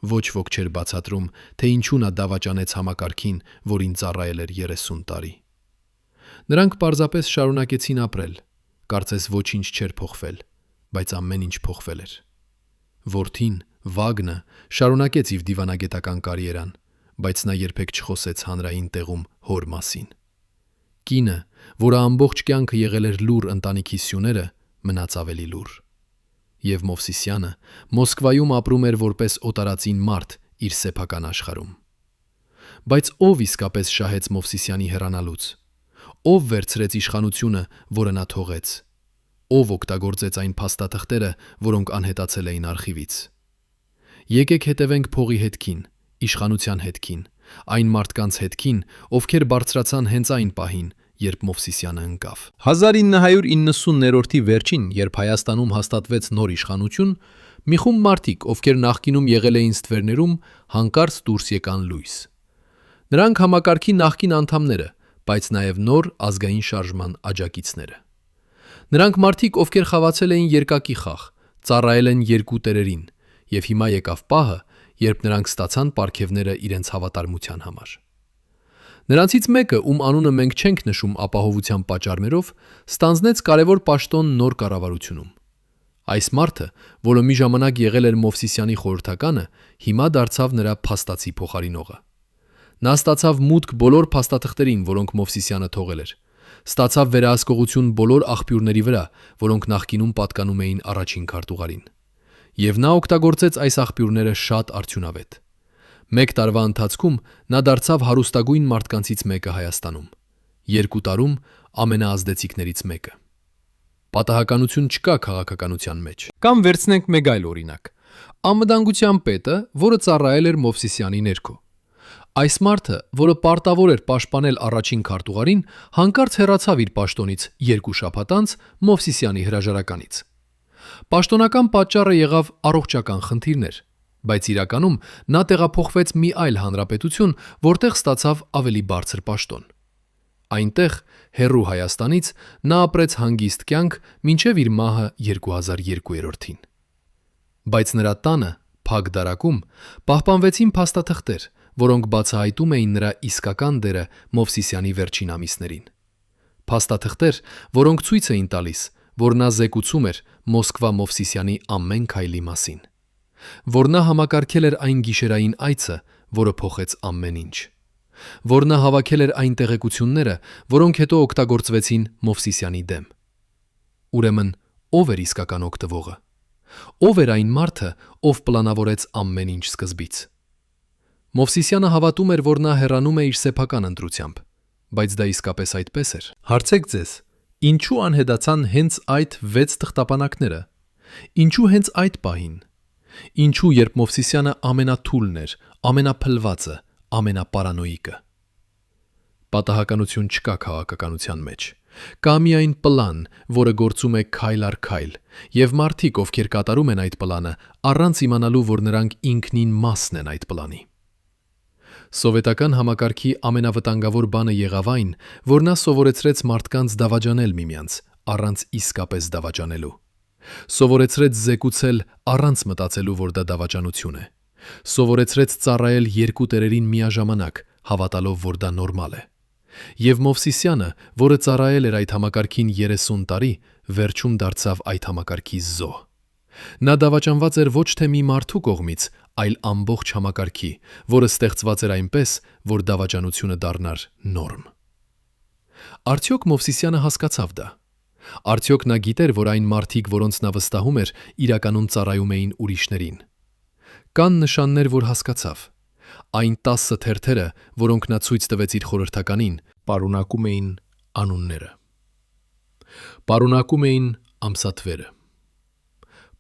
Speaker 1: Ոչ ոք չէր բացատրում, թե ինչու նա դավաճանեց համակարգին, որին ծառայել էր 30 տարի։ Նրանք պարզապես շարունակեցին ապրել, կարծես ոչինչ չէր փոխվել, բայց ամեն ինչ փոխվել էր։ Որդին, Վագնը, շարունակեց իր դիվանագետական կարիերան, բայց նա երբեք չխոսեց հանրային տեղում հոր մասին։ Կինը, որը ամբողջ կյանքը եղել էր լուռ ընտանիքի սյուները, մնաց ավելի լուռ։ Եվ Մովսիսյանը Մոսկվայում ապրում էր որպես օտարածին մարդ իր սեփական աշխարհում։ Բայց ով իսկապես շահեց Մովսիսյանի հեռանալուց։ Ով վերցրեց իշխանությունը, որը նա թողեց։ Ով օգտագործեց այն փաստաթղթերը, որոնք անհետացել էին արխիվից։ Եկեք հետևենք փողի հետքին, իշխանության հետքին, այն մարդկանց հետքին, ովքեր բարձրացան հենց այն պահին, երբ Մովսիսյանը ընկավ։ 1990-րդի վերջին, երբ Հայաստանում հաստատվեց նոր իշխանություն, մի խումբ մարդիկ, ովքեր նախկինում եղել էին ստվերներում, հանկարծ դուրս եկան լույս։ Նրանք համակարգի նախկին անդամները, բայց նաև նոր ազգային շարժման աջակիցները։ Նրանք մարդիկ, ովքեր խաղացել էին երկակի խաղ, ծառայել են երկու տերերին, և հիմա եկավ պահը, երբ նրանք ստացան պարգևները իրենց հավատարմության համար։ Նրանցից մեկը, ում անունը մենք չենք նշում ապահովության պատճառներով, ստանձնեց կարևոր պաշտոն նոր կառավարությունում։ Այս մարդը, որը մի ժամանակ եղել էր Մովսիսյանի խորհրդականը, հիմա դարձավ նրա փաստացի փոխարինողը։ Նա ստացավ մուտք բոլոր փաստաթղթերին, որոնք Մովսիսյանը թողել էր։ Ստացավ վերահսկողություն բոլոր աղբյուրների վրա, որոնք նախկինում պատկանում էին առաջին քարտուղարին։ Եվ նա օգտագործեց այս աղբյուրները շատ արդյունավետ։ Մեկ տարվա ընթացքում նա դարձավ հարուստագույն մարդկանցից մեկը Հայաստանում։ 2 տարում ամենաազդեցիկներից մեկը։ Պատահականություն չկա քաղաքականության մեջ։ Կամ վերցնենք մեկ այլ օրինակ։ Անվտանգության պետը, որը ծառայել էր Մովսիսյանի ներքո։ Այս մարդը, որը պարտավոր էր պաշտպանել առաջին քարտուղարին, հանկարծ հեռացավ իր պաշտոնից 2 շաբաթ անց Մովսիսյանի հրաժարականից։ Պաշտոնական պատճառը եղավ առողջական խնդիրներ, բայց իրականում նա տեղափոխվեց մի այլ հանրապետություն, որտեղ ստացավ ավելի բարձր պաշտոն։ Այնտեղ, հեռու Հայաստանից, նա ապրեց հանգիստ կյանք մինչև իր մահը 2002-ին։ Բայց նրա տանը, փակ դարակում, պահպանվեցին փաստաթղթեր, որոնք բացահայտում էին նրա իսկական դերը Մովսիսյանի վերջին ամիսներին։ Փաստաթղթեր, որոնք ցույց էին տալիս, որ նա զեկուցում էր Մոսկվա Մովսիսյանի ամեն քայլի մասին, որ նա համակարգել էր այն գիշերային այցը, որը փոխեց ամեն ինչ, որ նա հավաքել էր այն տեղեկությունները, որոնք հետո օգտագործվեցին Մովսիսյանի դեմ։ Ուրեմն, ով էր իսկական օգտվողը։ Ով էր այն մարդը, ով պլանավորեց ամեն ինչ սկզբից։ Մովսիսյանը հավատում էր, որ նա հեռանում է իր սեփական ընտրությամբ, բայց դա իսկապես այդպես էր։ Հարցեք ձեզ, ինչու անհետացան հենց այդ 6 թղթապանակները։ Ինչու հենց այդ պահին։ Ինչու, երբ Մովսիսյանը ամենաթույլն էր, ամենափլվածը, ամենապարանոիկը։ Պատահականություն չկա քաղաքականության մեջ։ Կա միայն պլան, որը գործում է քայլ առ քայլ, եւ մարդիկ, ովքեր կատարում են այդ պլանը, առանց իմանալու, որ նրանք ինքնին մասն են այդ պլանի։ Սովետական համակարգի ամենավտանգավոր բանը եղավ այն, որ նա սովորեցրեց մարդկանց դավաճանել միմյանց, առանց իսկապես դավաճանելու։ Սովորեցրեց զեկուցել առանց մտածելու, որ դա դավաճանություն է։ Սովորեցրեց ծառայել երկու տերերին միաժամանակ, հավատալով, որ դա նորմալ է։ Եվ Մովսիսյանը, որը ծառայել էր այդ համակարգին 30 տարի, վերջում դարձավ այդ համակարգի զոհ։ Նա դավաճանված էր ոչ թե մի մարդու կողմից, այլ ամբողջ համակարգի, որը ստեղծված էր այնպես, որ դավաճանությունը դառնար նորմ։ Արդյոք Մովսիսյանը հասկացավ դա։ Արդյոք նա գիտեր, որ այն մարդիկ, որոնց նա վստահում էր, իրականում ծառայում էին ուրիշներին։ Կան նշաններ, որ հասկացավ։ Այն 10 թերթերը, որոնք նա ցույց տվեց իր խորհրդականին, պարունակում էին անունները։ Պարունակում էին ամսաթվերը։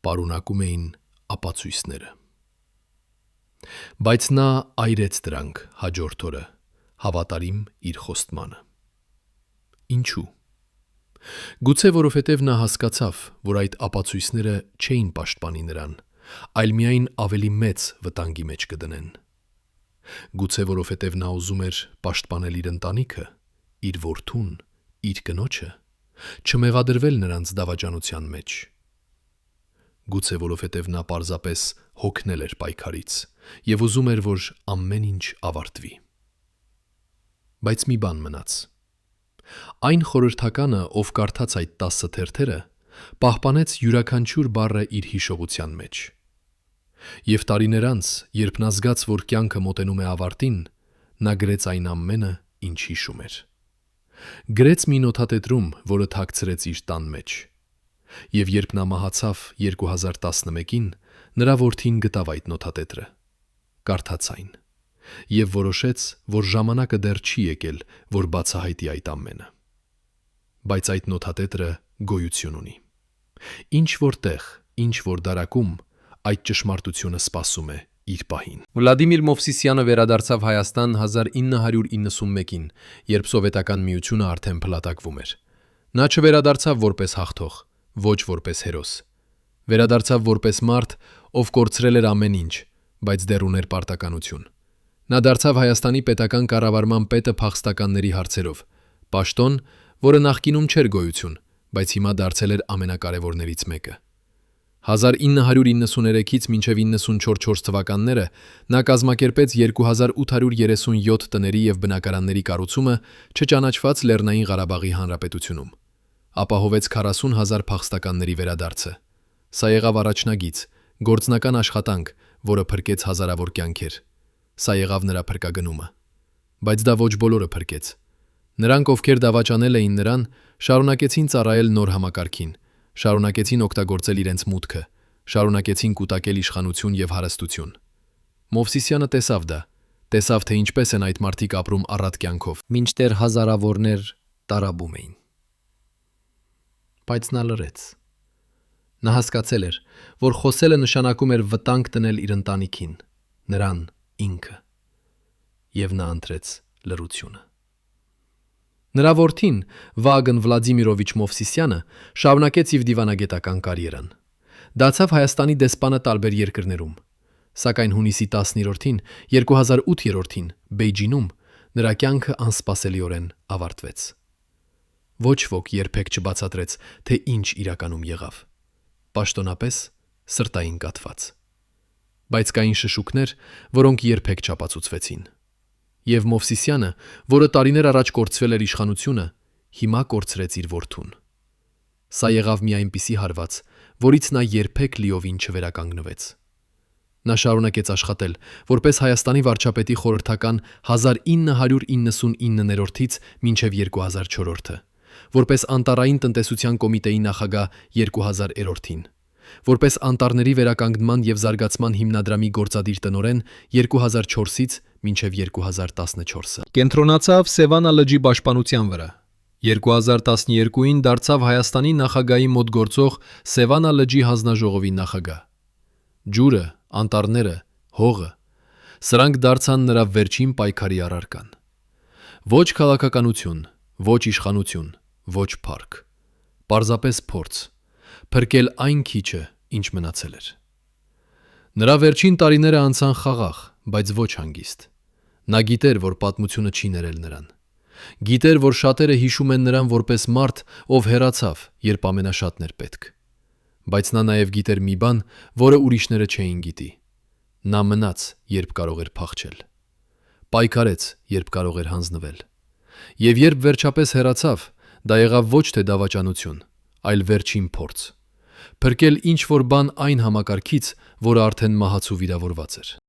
Speaker 1: Պարունակում էին ապացույցները։ Բայց նա այրեց դրանք հաջորդ օրը, հավատարիմ իր խոստմանը։ Ինչու։ Գուցե որովհետև նա հասկացավ, որ այդ ապացույցները չէին պաշտպանի նրան, այլ միայն ավելի մեծ վտանգի մեջ կդնեն։ Գուցե որովհետև նա ուզում էր պաշտպանել իր ընտանիքը, իր որդուն, իր կնոջը, չմեղադրվել նրանց դավաճանության մեջ։ Գուցե որովհետև նա պարզապես հոգնել էր պայքարից և ուզում էր, որ ամեն ինչ ավարտվի։ Բայց մի բան մնաց։ Այն խորհրդականը, ով կարդաց այդ 10 թերթերը, պահպանեց յուրաքանչյուր բառը իր հիշողության մեջ։ Եվ տարիներ անց, երբ նա զգաց, որ կյանքը մոտենում է ավարտին, նա գրեց այն ամենը, ինչ հիշում էր։ Գրեց մի նոթատետրում, որը թաքցրեց իր տան մեջ։ Եվ երբ նա մահացավ 2011-ին, նրա որդին գտավ այդ նոթատետրը, կարդաց այն և որոշեց, որ ժամանակը դեռ չի եկել, որ բացահայտի այդ ամենը։ Բայց այդ նոթատետրը գոյություն ունի։ Ինչ որ տեղ, ինչ որ դարակում, այդ ճշմարտությունը սպասում է իր պահին։ Վլադիմիր Մովսիսյանը վերադարձավ Հայաստան 1991-ին, երբ Սովետական Միությունը արդեն փլատակվում էր։ Նա չվերադարձավ որպես հաղթող, ոչ որպես հերոս։ Վերադարձավ որպես մարդ, ով կորցրել էր ամեն ինչ, բայց դեռ ուներ պարտականություն։ Նա դարձավ Հայաստանի պետական կառավարման պետը փախստականների հարցերով, պաշտոն, որը նախկինում չէր գոյություն, բայց հիմա դարձել էր ամենակարևորներից մեկը։ 1993-ից մինչև 1994 թվականները նա կազմակերպեց 2837 տների և բնակարանների կառուցումը չճանաչված Լեռնային Ղարաբաղի Հանրապետությունում։ Ապահովեց 40,000 փախստականների վերադարձը։ Սա եղավ առաջնագիծ, գործնական աշխատանք, որը փրկեց հազարավոր կյանքեր։ Սա եղավ նրա փրկագնումը։ Բայց դա ոչ բոլորը փրկեց։ Նրանք, ովքեր դավաճանել էին նրան, շարունակեցին ծառայել նոր համակարգին, շարունակեցին օգտագործել իրենց մուտքը, շարունակեցին կուտակել իշխանություն և հարստություն։ Մովսիսյանը տեսավ դա, տեսավ, թե ինչպես են այդ մարդիկ ապրում առատ կյանքով, մինչդեռ հազարավորներ տարաբում էին։ Բայց նա լռեց։ Նա հասկացել էր, որ խոսելը նշանակում էր վտանգ դնել իր ընտանիքին, նրան ինքը, և նա ընտրեց լռությունը։ Նրա որդին, Վագն Վլադիմիրովիչ Մովսիսյանը, շարունակեց իր դիվանագետական կարիերան։ Դարձավ Հայաստանի դեսպանը տարբեր երկրներում, սակայն հունիսի 10-ին 2008-ին Բեյջինում նրա կյանքը անսպասելիորեն ավարտվեց։ Ոչ ոք երբեք չբացատրեց, թե ինչ իրականում եղավ։ Պաշտոնապես սրտային կաթված։ Բայց կային շշուկներ, որոնք երբեք չապացուցվեցին։ Եվ Մովսիսյանը, որը տարիներ առաջ կորցրել էր իշխանությունը, հիմա կորցրեց իր որդուն։ Սա եղավ մի այնպիսի հարված, որից նա երբեք լիովին չվերականգնվեց։ Նա շարունակեց աշխատել, որպես Հայաստանի վարչապետի խորհրդական 1999-ից մինչև 2004, որպես անտառային տնտեսության կոմիտեի նախագահ 2000-ին, որպես անտառների վերականգնման և զարգացման հիմնադրամի գործադիր տնօրեն 2004-ից մինչև 2014։
Speaker 2: Կենտրոնացավ Սևանա լճի պաշտպանության վրա։ 2012-ին դարձավ Հայաստանի նախագահի մոտ գործող Սևանա լճի հանձնաժողովի նախագահ։ Ջուրը, անտառները, հողը, սրանք դարձան նրա վերջին պայքարի առարկան։ Ոչ քաղաքականություն, ոչ իշխանություն, ոչ փառք, պարզապես փորձ, փրկել այն քիչը, ինչ մնացել էր։ Նրա վերջին տարիները անցան խաղաղ, բայց ոչ հանգիստ։ Նա գիտեր, որ պատմությունը չի ներել նրան։ Գիտեր, որ շատերը հիշում են նրան որպես մարդ, ով հեռացավ, երբ ամենաշատն էր պետք։ Բայց նա նաև գիտեր մի բան, որը ուրիշները չէին գիտի։ Նա մնաց, երբ կարող էր փախչել։ Պայքարեց, երբ կարող էր հանձնվել։ Եվ երբ վերջապես հեռացավ, դա եղավ ոչ թե դավաճանություն, այլ վերջին փորձ։ Փրկել ինչ-որ բան այն համակարգից, որը արդեն մահացու վիրավորված էր։